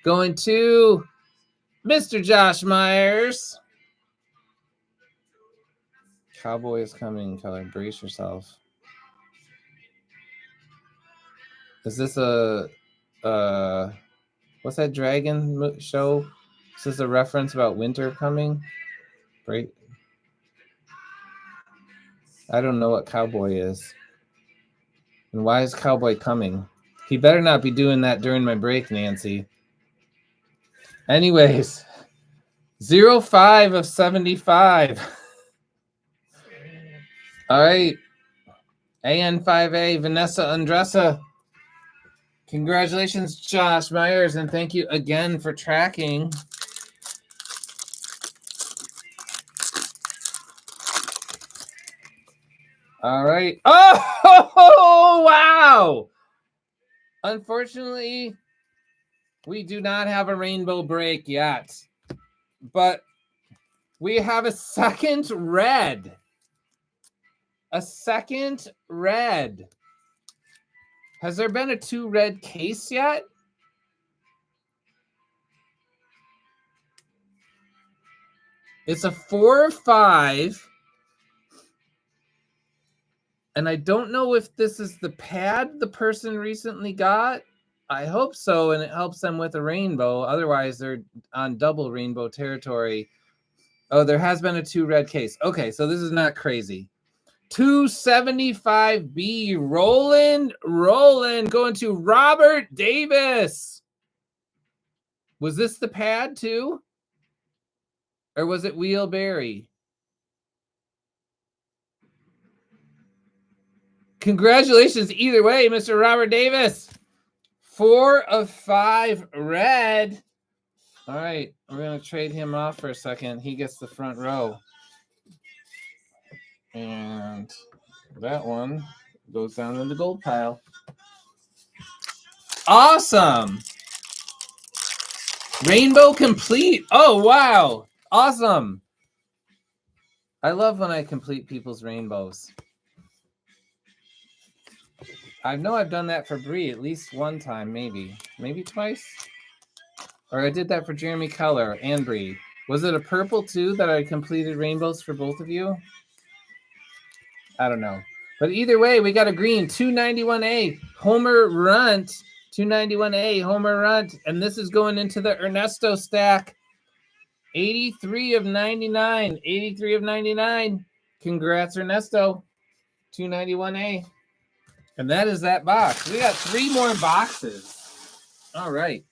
going to Mr. Josh Myers. Cowboy is coming, Keller. Brace yourself. Is this a what's that dragon show? Is this a reference about winter coming? Right. I don't know what Cowboy is. And why is Cowboy coming? He better not be doing that during my break, Nancy. Anyways, 05 of 75. All right. AN5A, Vanessa Undressa. Congratulations, Josh Myers, and thank you again for tracking. All right. Oh, wow. Unfortunately, we do not have a rainbow break yet, but we have a second red. A second red. Has there been a 2 red case yet? It's a 4 of 5. And I don't know if this is the pad the person recently got. I hope so, and it helps them with a rainbow. Otherwise, they're on double rainbow territory. Oh, there has been a 2 red case. Okay, so this is not crazy. 275B, Roland, going to Robert Davis. Was this the pad too? Or was it Wheelberry? Congratulations either way, Mr. Robert Davis. 4 of 5 red. All right, we're going to trade him off for a second. He gets the front row. And that one goes down in the gold pile. Awesome. Rainbow complete. Oh, wow. Awesome. I love when I complete people's rainbows. I know I've done that for Bree at least one time, maybe twice. Or I did that for Jeremy Keller and Bree. Was it a purple too that I completed rainbows for both of you? I don't know. But either way, we got a green 291A Homer Runt. 291A Homer Runt. And this is going into the Ernesto stack. 83 of 99. 83 of 99. Congrats, Ernesto. 291A. And that is that box. We got 3 more boxes. All right.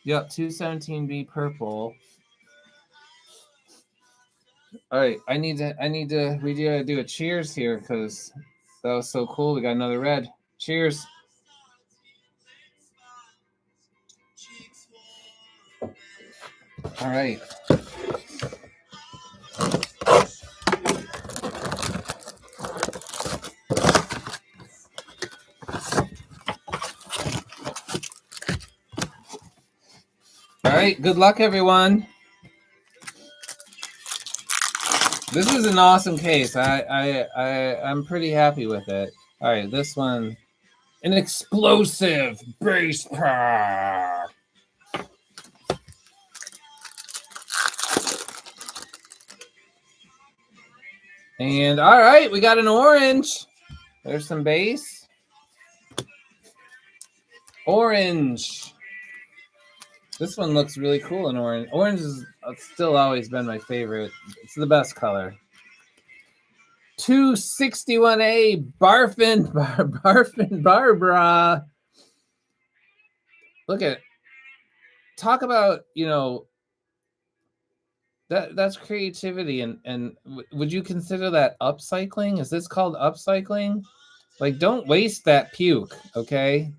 Yep, 217B purple. All right, we need to do a cheers here because that was so cool. We got another red. Cheers. All right. All right, good luck, everyone. This is an awesome case. I'm pretty happy with it. All right, this one, an explosive base pack. And all right, we got an orange. There's some base. Orange. This one looks really cool in orange. Orange has still always been my favorite. It's the best color. 261A Barfin Barbara. Look at it. Talk about, that's creativity. And would you consider that upcycling? Is this called upcycling? Like, don't waste that puke, okay?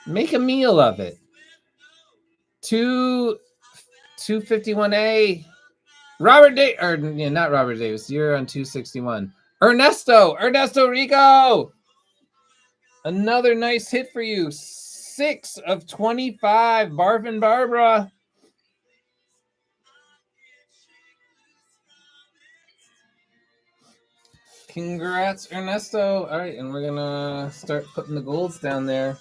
Make a meal of it. 251A Robert Davis, or not Robert Davis. You're on 261. Ernesto Rico. Another nice hit for you. 6 of 25. Barfin Barbara. Congrats, Ernesto. All right, and we're gonna start putting the golds down there.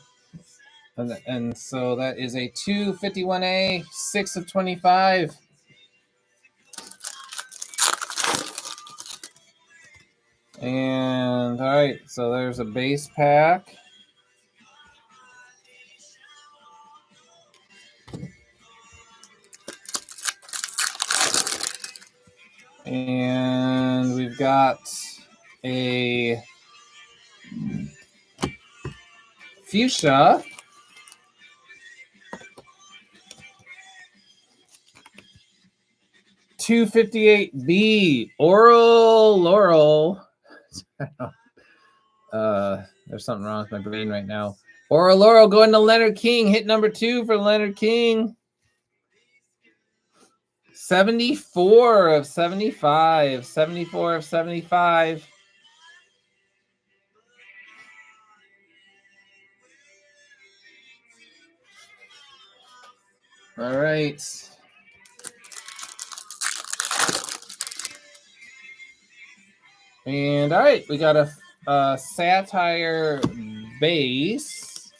And so that is a 251A, 6 of 25. And all right, so there's a base pack. And we've got a fuchsia. $258B Oral Laurel. There's something wrong with my brain right now. Oral Laurel going to Leonard King. Hit number 2 for Leonard King. 74 of 75. 74 of 75. All right. And all right, we got a Sapphire base.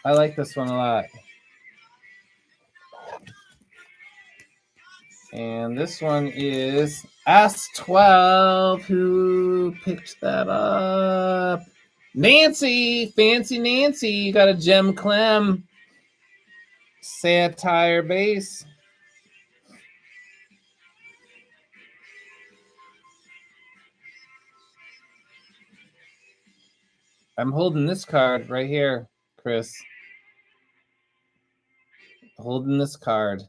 I like this one a lot. And this one is S12. Who picked that up? Nancy, Fancy Nancy. You got a Gem Clem Sapphire base. I'm holding this card right here, Chris. Holding this card.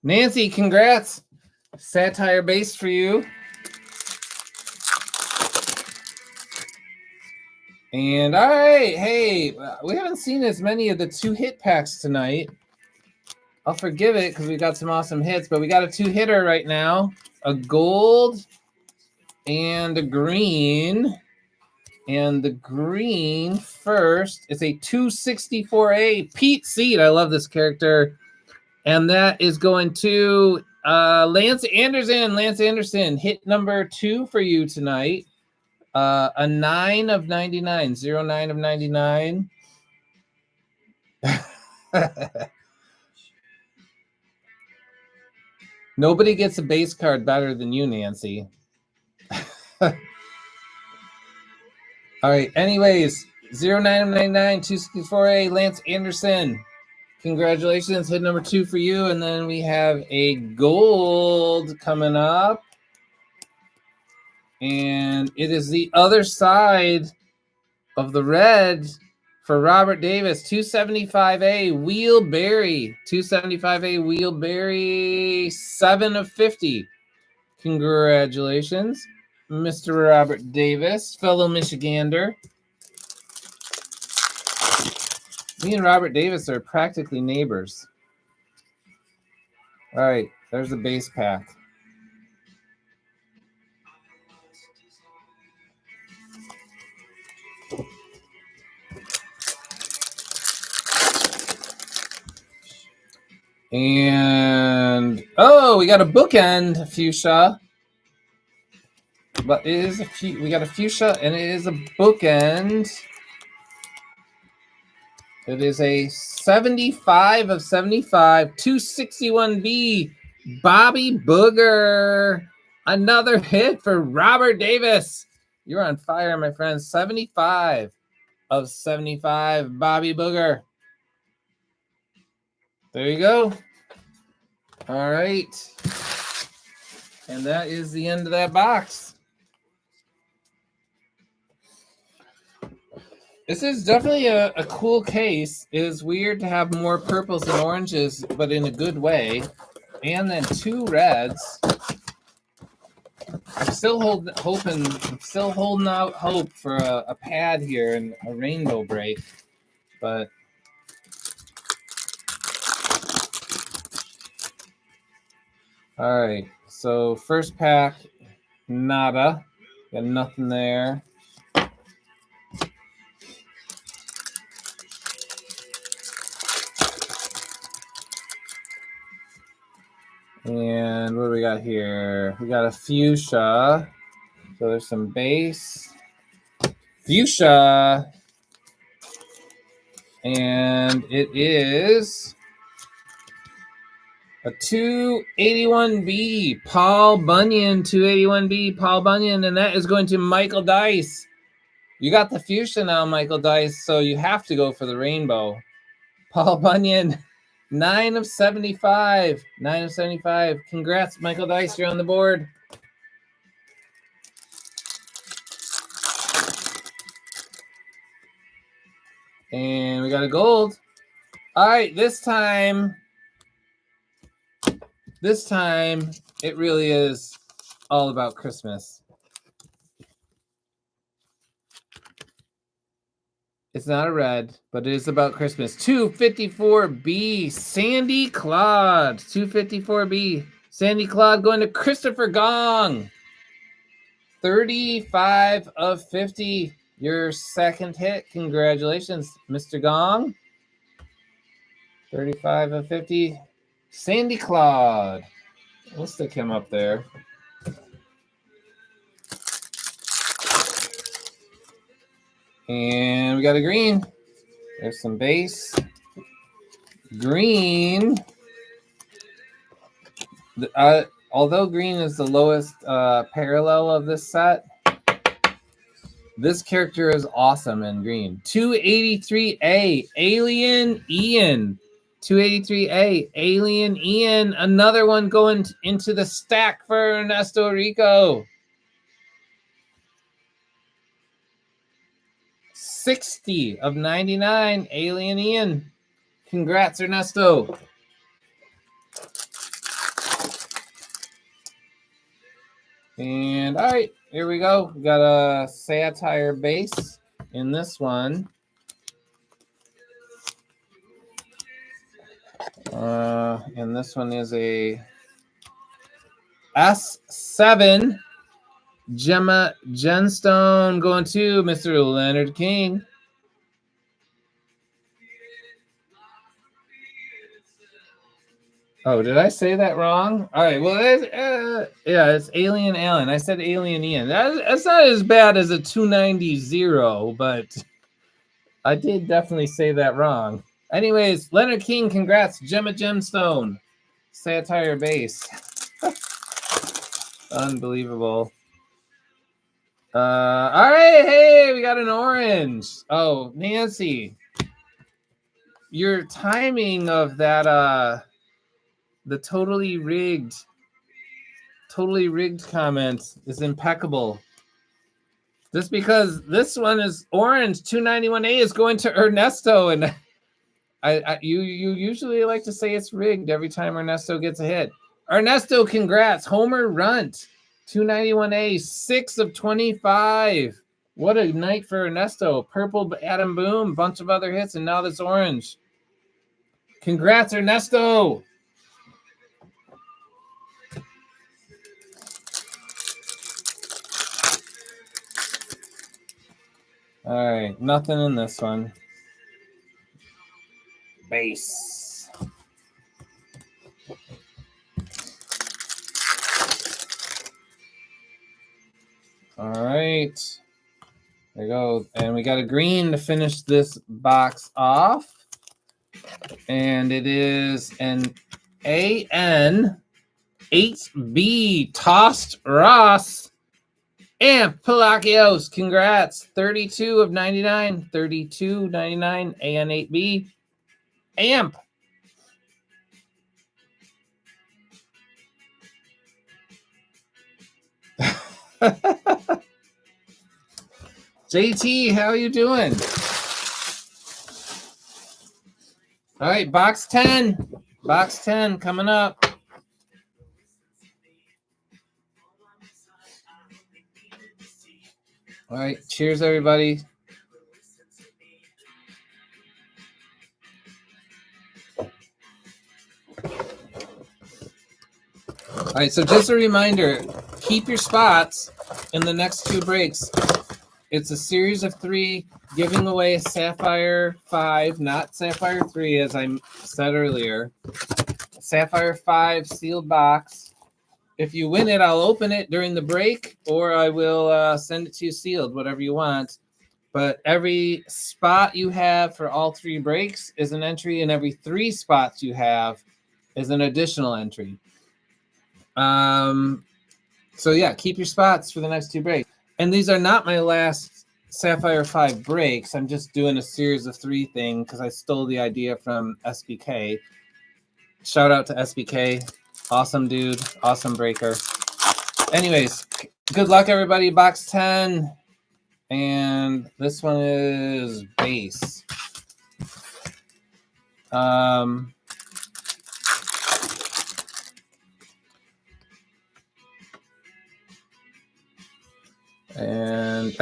Nancy, congrats. Satire base for you. And all right, hey, we haven't seen as many of the 2-hit packs tonight. I'll forgive it because we got some awesome hits, but we got a 2-hitter right now. A gold and a green. And the green first is a 264A Pete Seed. I love this character. And that is going to Lance Anderson. Lance Anderson, hit number 2 for you tonight. A 9 of 99. 09 of 99. Nobody gets a base card better than you, Nancy. All right. Anyways, 0999 264A Lance Anderson. Congratulations. Hit number 2 for you. And then we have a gold coming up. And it is the other side of the red for Robert Davis. 275A Wheelberry. 275A Wheelberry. 7 of 50. Congratulations, Mr. Robert Davis, fellow Michigander. Me and Robert Davis are practically neighbors. All right, there's the base pack. And oh, we got a bookend fuchsia. But it is we got a fuchsia and it is a bookend. It is a 75 of 75, 261B, Bobby Booger. Another hit for Robert Davis. You're on fire, my friend. 75 of 75, Bobby Booger. There you go. All right. And that is the end of that box. This is definitely a cool case. It is weird to have more purples and oranges, but in a good way. And then 2 reds. I'm still holding out hope for a pad here and a rainbow break. But all right. So first pack, nada. Got nothing there. And what do we got here? We got a fuchsia. So there's some base. Fuchsia. And it is a 281B. Paul Bunyan, 281B. Paul Bunyan. And that is going to Michael Dice. You got the fuchsia now, Michael Dice. So you have to go for the rainbow. Paul Bunyan. 9 of 75. 9 of 75. Congrats, Michael Dice. You're on the board. And we got a gold. All right, this time, it really is all about Christmas. It's not a red, but it is about Christmas. 254B, Sandy Claude. 254B, Sandy Claude going to Christopher Gong. 35 of 50. Your second hit. Congratulations, Mr. Gong. 35 of 50. Sandy Claude. We'll stick him up there. And we got a green. There's some base. Green. Although green is the lowest parallel of this set, this character is awesome in green. 283A, Alien Ian. 283A, Alien Ian. Another one going into the stack for Ernesto Rico. 60 of 99, Alien Ian. Congrats, Ernesto. And all right, here we go. We got a Sapphire base in this one. And this one is a S7 Gemma Gemstone going to Mr. Leonard King. Oh, did I say that wrong? All right, well, it's Alien Allen. I said Alien Ian. That's not as bad as a 290, but I did definitely say that wrong. Anyways, Leonard King, congrats. Gemma Gemstone. Satire base. Unbelievable. All right. Hey, we got an orange. Oh, Nancy, your timing of that, the totally rigged comment is impeccable. Just because this one is orange, 291A is going to Ernesto, and you usually like to say it's rigged every time Ernesto gets a hit. Ernesto, congrats, homer runt, 291A, 6 of 25. What a night for Ernesto. Purple Adam Boom, bunch of other hits, and now this orange. Congrats, Ernesto. All right, nothing in this one. Base. All right. There you go. And we got a green to finish this box off. And it is an AN 8B Tossed Ross. Amp Palacios, congrats. 32 of 99. 32.99 AN 8B. Amp. JT, how you doing? All right, box 10. Box 10 coming up. All right, cheers, everybody. All right, so just a reminder, keep your spots in the next two breaks. It's a series of 3 giving away a Sapphire 5, not Sapphire 3, as I said earlier. Sapphire 5 sealed box. If you win it, I'll open it during the break, or I will send it to you sealed, whatever you want. But every spot you have for all 3 breaks is an entry, and every 3 spots you have is an additional entry. So yeah, keep your spots for the next 2 breaks. And these are not my last Sapphire 5 breaks. I'm just doing a series of 3 thing because I stole the idea from SBK. Shout out to SBK. Awesome dude. Awesome breaker. Anyways, good luck, everybody. Box 10. And this one is base. And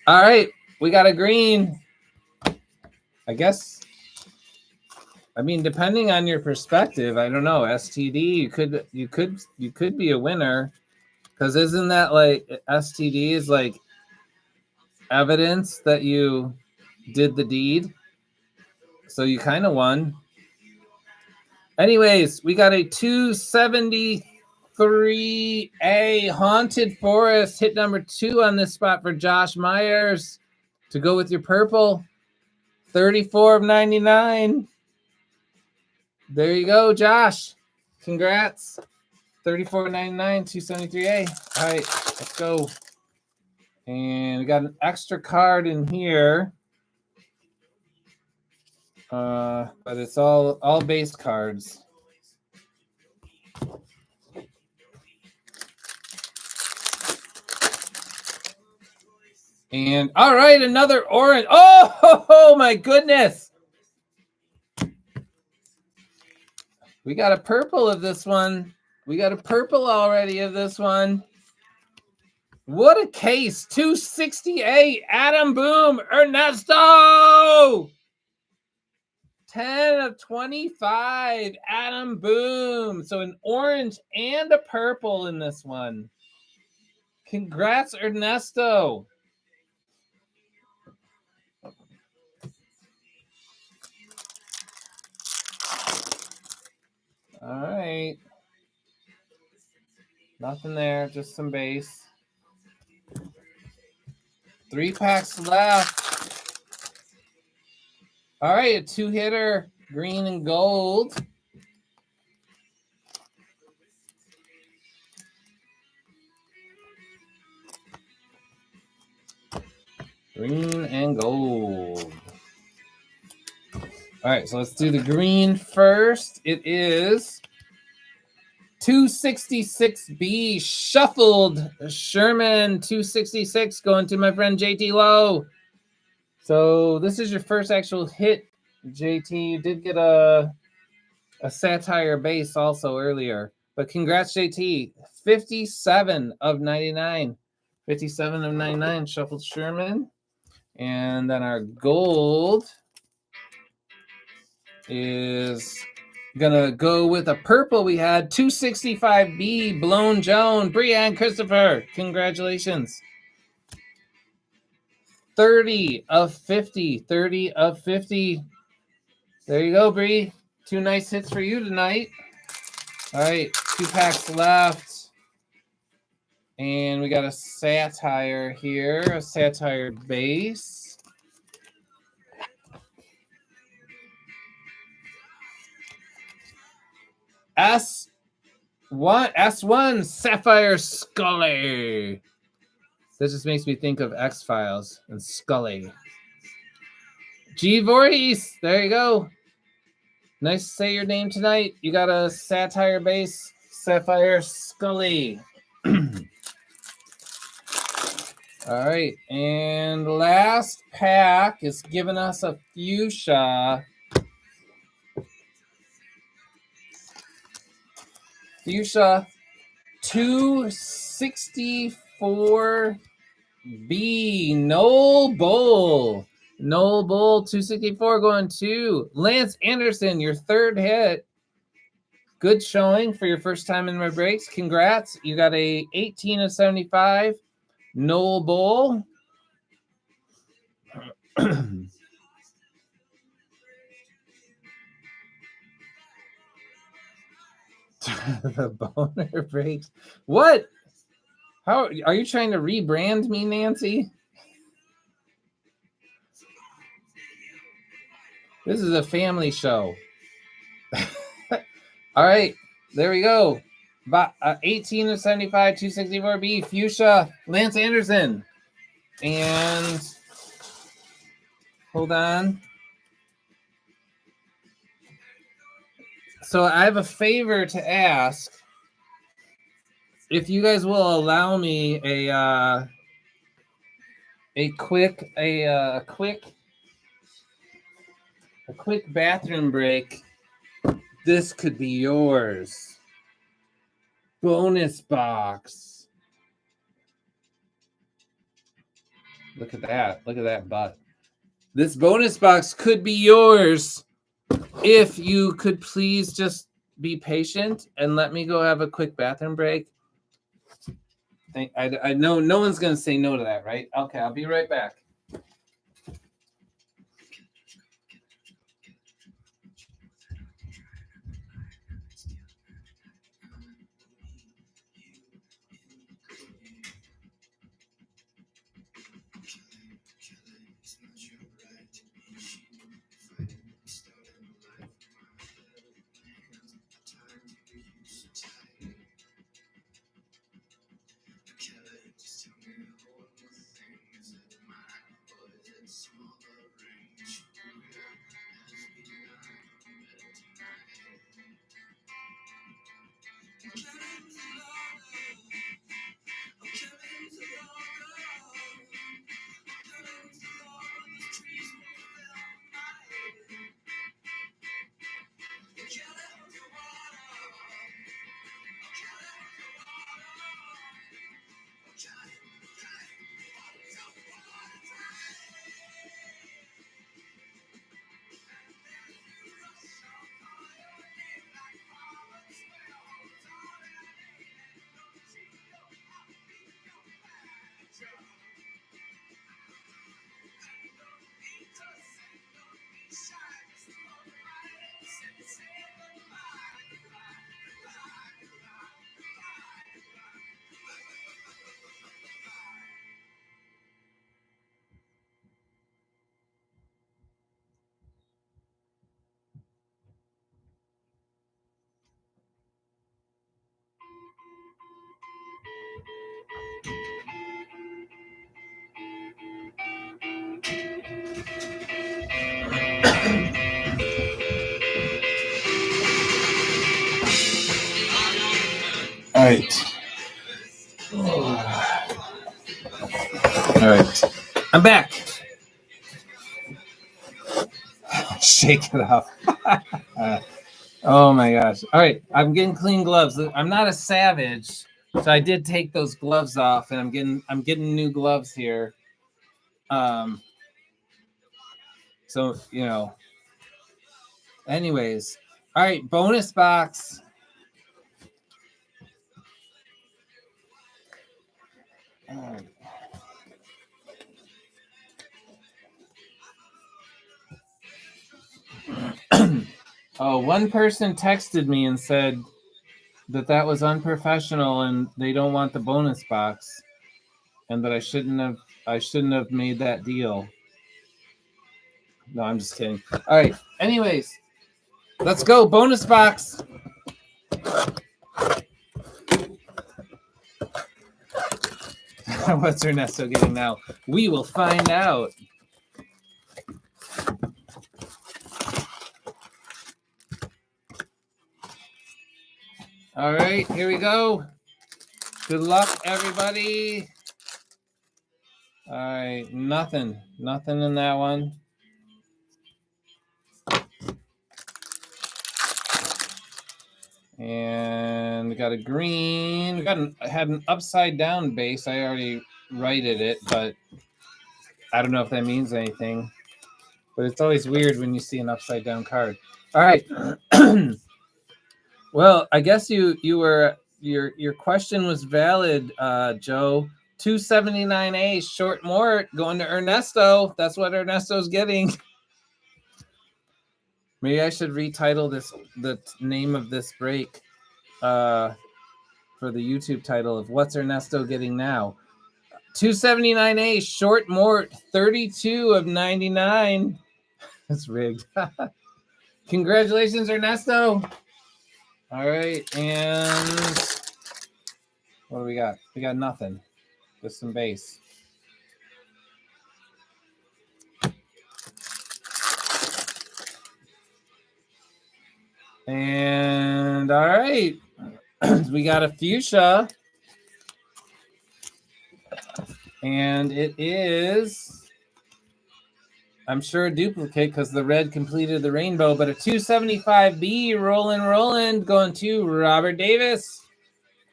all right, we got a green. I guess, I mean, depending on your perspective, I don't know. STD, you could be a winner, because isn't that like STD is like evidence that you did the deed? So you kind of won. Anyways, we got a 273A Haunted Forest, hit number 2 on this spot for Josh Myers to go with your purple. 34 of 99. There you go, Josh. Congrats. 34.99, 273A. All right, let's go. And we got an extra card in here. But it's all base cards. And all right, another orange. Oh my goodness. We got a purple of this one. We got a purple already of this one. What a case. 268 Adam Boom Ernesto. 10 of 25 Adam Boom. So an orange and a purple in this one. Congrats, Ernesto. All right. Nothing there, just some base. 3 packs left. All right, a 2-hitter, green and gold. Green and gold. All right, so let's do the green first. It is 266B shuffled Sherman 266 going to my friend JT Lowe. So this is your first actual hit, JT. You did get a Sapphire base also earlier. But congrats, JT. 57 of 99. 57 of 99 shuffled Sherman. And then our gold is gonna go with a purple. We had 265B Blown Joan. Brianne Christopher. Congratulations. 30 of 50. 30 of 50. There you go, Bree. 2 nice hits for you tonight. All right, 2 packs left. And we got a Sapphire here, a Sapphire base. S1 Sapphire Scully. That just makes me think of X-Files and Scully. G. Voorhees, there you go. Nice to say your name tonight. You got a Sapphire base, Sapphire Scully. All right, and last pack is giving us a fuchsia. Fuchsia 264B Noel Bull. Noel Bull 264 going to Lance Anderson, your 3rd hit. Good showing for your first time in my breaks. Congrats. You got a 18 of 75 Noel Bull. The boner breaks. What? How are you trying to rebrand me, Nancy? This is a family show. All right, there we go. 18 of 75, 264B, Fuchsia, Lance Anderson. And hold on. So I have a favor to ask. If you guys will allow me a quick bathroom break, this could be yours. Bonus box. Look at that. Look at that butt. This bonus box could be yours if you could please just be patient and let me go have a quick bathroom break. I know no one's going to say no to that, right? Okay, I'll be right back. All right. All right. I'm back. Shake it off. Oh my gosh. All right. I'm getting clean gloves. I'm not a savage, so I did take those gloves off, and I'm getting new gloves here. So, you know. Anyways. All right, bonus box. All right. Oh, one person texted me and said that was unprofessional and they don't want the bonus box, and that I shouldn't have made that deal. No, I'm just kidding. All right. Anyways, let's go. Bonus box. What's Ernesto getting now? We will find out. All right, here we go. Good luck, everybody. All right, nothing in that one. And we got a green. I had an upside down base. I already righted it, but I don't know if that means anything. But it's always weird when you see an upside down card. All right. Well, I guess you were your question was valid, Joe. 279A short mort going to Ernesto. That's what Ernesto's getting. Maybe I should retitle the name of this break for the YouTube title of What's Ernesto Getting Now? 279A short mort, 32 of 99. That's rigged. Congratulations, Ernesto. All right, and what do we got? We got nothing. Just some base. And all right, we got a fuchsia. And it is, I'm sure, a duplicate because the red completed the rainbow, but a 275B rolling going to Robert Davis.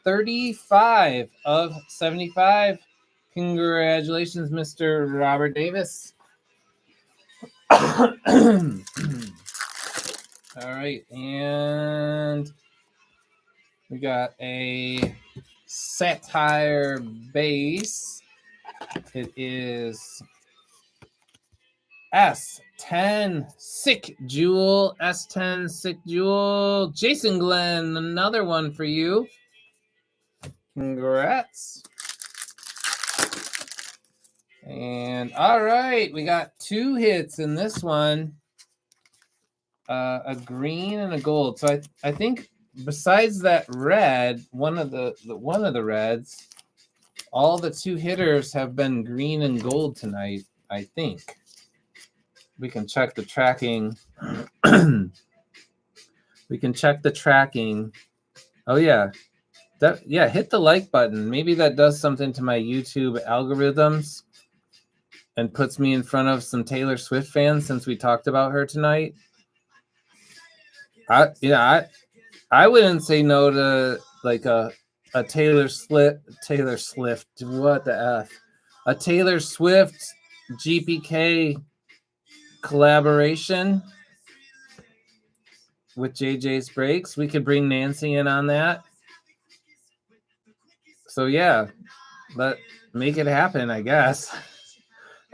35 of 75. Congratulations, Mr. Robert Davis. All right, and we got a Sapphire base. It is S10 Sick Jewel. S10 Sick Jewel. Jason Glenn, another one for you. Congrats. And all right, we got 2 hits in this one. A green and a gold. So I think besides that red, one of the reds, all the 2 hitters have been green and gold tonight, I think. We can check the tracking. We can check the tracking. Oh yeah. Hit the like button. Maybe that does something to my YouTube algorithms and puts me in front of some Taylor Swift fans since we talked about her tonight. I wouldn't say no to like a Taylor Swift. What the F? A Taylor Swift GPK collaboration with JJ's Breaks. We could bring Nancy in on that. So yeah, but make it happen, I guess.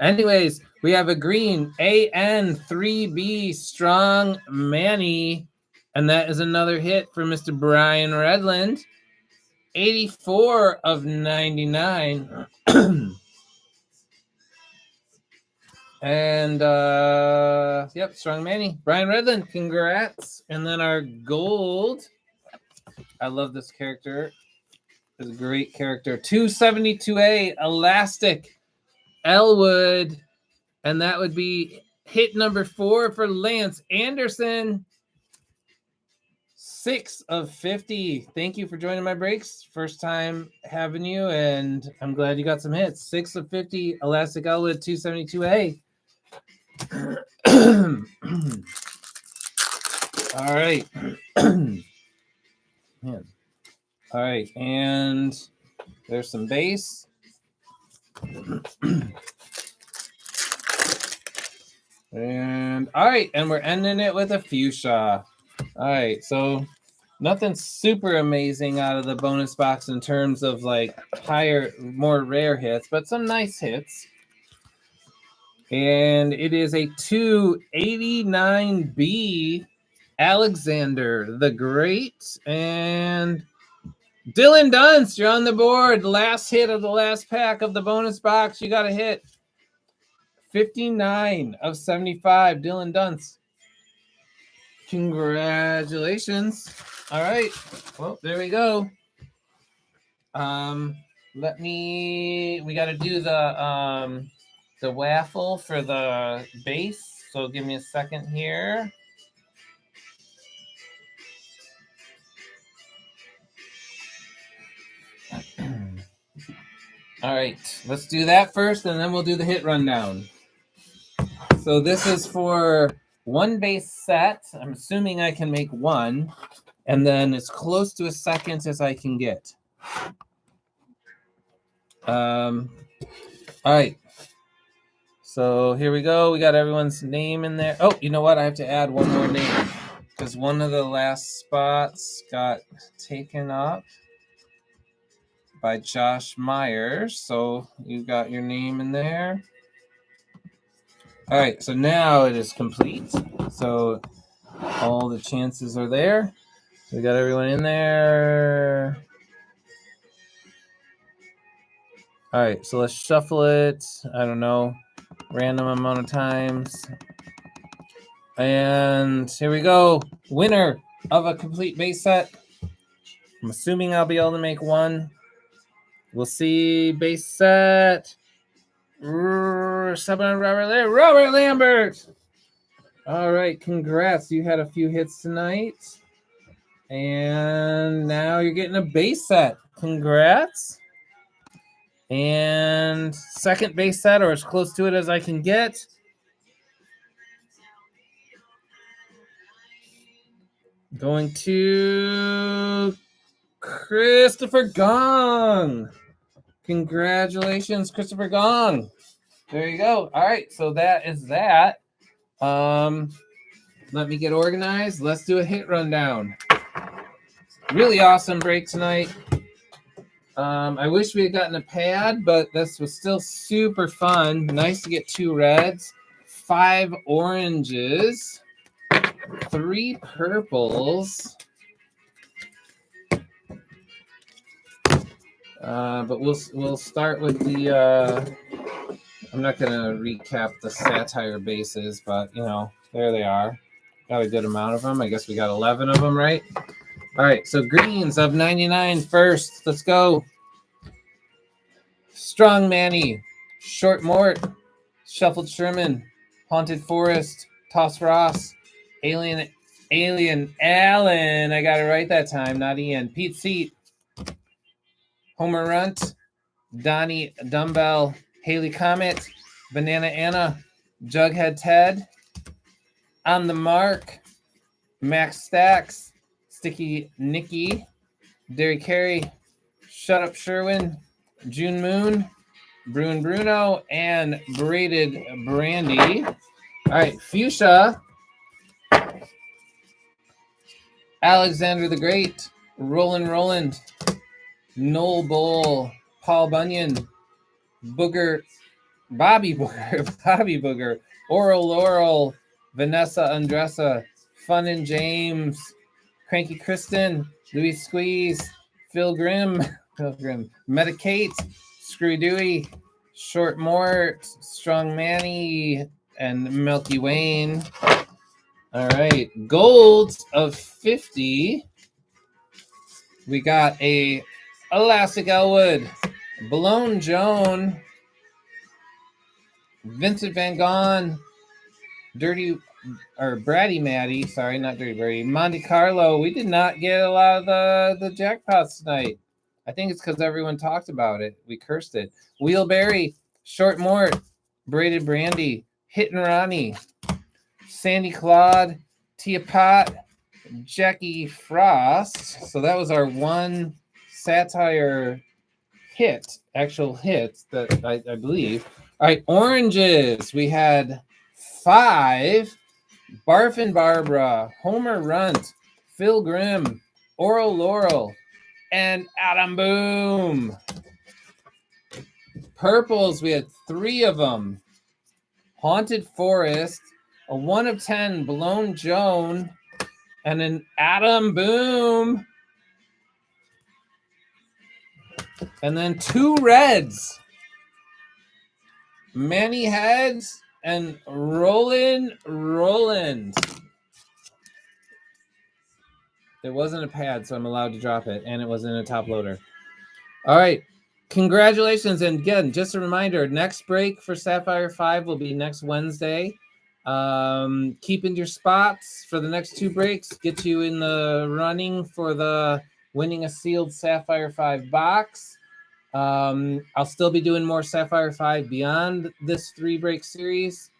Anyways, we have a green AN3B Strong Manny, and that is another hit for Mr. Brian Redland. 84 of 99. And yep, Strong Manny. Brian Redland, congrats. And then our gold. I love this character. It's a great character. 272A Elastic Elwood. And that would be Hit number 4 for Lance Anderson. 6 of 50. Thank you for joining my breaks. First time having you, and I'm glad you got some hits. 6 of 50, Elastic Outlet 272A. All right. Man. All right, and there's some base. And all right, and we're ending it with a fuchsia. All right, so nothing super amazing out of the bonus box in terms of like higher, more rare hits, but some nice hits. And it is a 289B Alexander the Great and Dylan Dunst. You're on the board. Last hit of the last pack of the bonus box. You got a hit. 59 of 75, Dylan Dunst. Congratulations. All right. Well, there we go. We got to do the waffle for the base. So give me a second here. All right, let's do that first, and then we'll do the hit rundown. So this is for one base set. I'm assuming I can make one, and then as close to a second as I can get. All right. So here we go. We got everyone's name in there. Oh, you know what? I have to add one more name because one of the last spots got taken up by Josh Myers. So you got your name in there. All right, so now it is complete. So all the chances are there. We got everyone in there. All right, so let's shuffle it. I don't know, random amount of times. And here we go. Winner of a complete base set. I'm assuming I'll be able to make one. We'll see. Base set. Robert Lambert. All right, congrats. You had a few hits tonight. And now you're getting a base set. Congrats. And second base set, or as close to it as I can get. Going to Christopher Gong. Congratulations, Christopher Gong. There you go. All right, so that is that. Let me get organized. Let's do a hit rundown. Really awesome break tonight. I wish we had gotten a pad, but this was still super fun. Nice to get 2 reds, 5 oranges, 3 purples. But we'll start with the. I'm not gonna recap the Sapphire bases, but you know, there they are. Got a good amount of them. I guess we got 11 of them, right? All right, so greens of 99 first. Let's go. Strong Manny, Short Mort, Shuffled Sherman, Haunted Forest, Toss Ross, Alien Allen. I got it right that time, not Ian. Pete Seat, Homer Runt, Donnie Dumbbell, Haley Comet, Banana Anna, Jughead Ted, On the Mark, Max Stacks, Sticky Nicky, Derry Carey, Shut Up Sherwin, June Moon, Bruin Bruno, and Braided Brandy. All right, Fuchsia, Alexander the Great, Roland, Noel Bowl, Paul Bunyan, Bobby Booger, Oral Laurel, Vanessa Undressa, Fun and James, Cranky Kristen, Louis Squeeze, Phil Grimm, Medicate, Screwy Dewey, Short Mort, Strong Manny, and Milky Wayne. All right, golds of 50. We got a Elastic Elwood, Blown Joan, Vincent Van Gogh, Bratty Matty, sorry, not Dirty Birdie, Monte Carlo. We did not get a lot of the jackpots tonight. I think it's because everyone talked about it. We cursed it. Wheelberry, Short Mort, Braided Brandy, Hit and Ronnie, Sandy Claude, Tia Pot, Jackie Frost. So that was our one satire actual hit that I believe. All right, oranges. We had 5. Barfin Barbara, Homer Runt, Phil Grimm, Oral Laurel, and Adam Boom. Purples, we had 3 of them. Haunted Forest, a 1 of 10 Blown Joan, and an Adam Boom. And then 2 reds. Manny Heads and Roland. It wasn't a pad, so I'm allowed to drop it, and it wasn't a top loader. All right. Congratulations. And again, just a reminder, next break for Sapphire 5 will be next Wednesday. Keep in your spots for the next 2 breaks. Get you in the running for the winning a sealed Sapphire 5 box. I'll still be doing more Sapphire 5 beyond this 3-break series.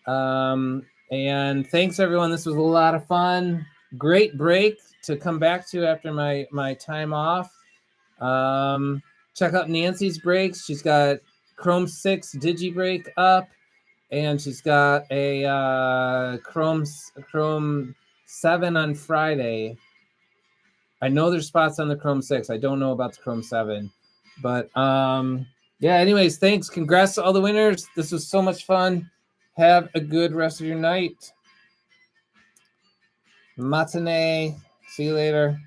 And thanks, everyone. This was a lot of fun. Great break to come back to after my time off. Check out Nancy's breaks. She's got Chrome 6 Digi break up, and she's got a Chrome 7 on Friday. I know there's spots on the Chrome 6. I don't know about the Chrome 7. But yeah, anyways, thanks. Congrats to all the winners. This was so much fun. Have a good rest of your night. Matinee. See you later.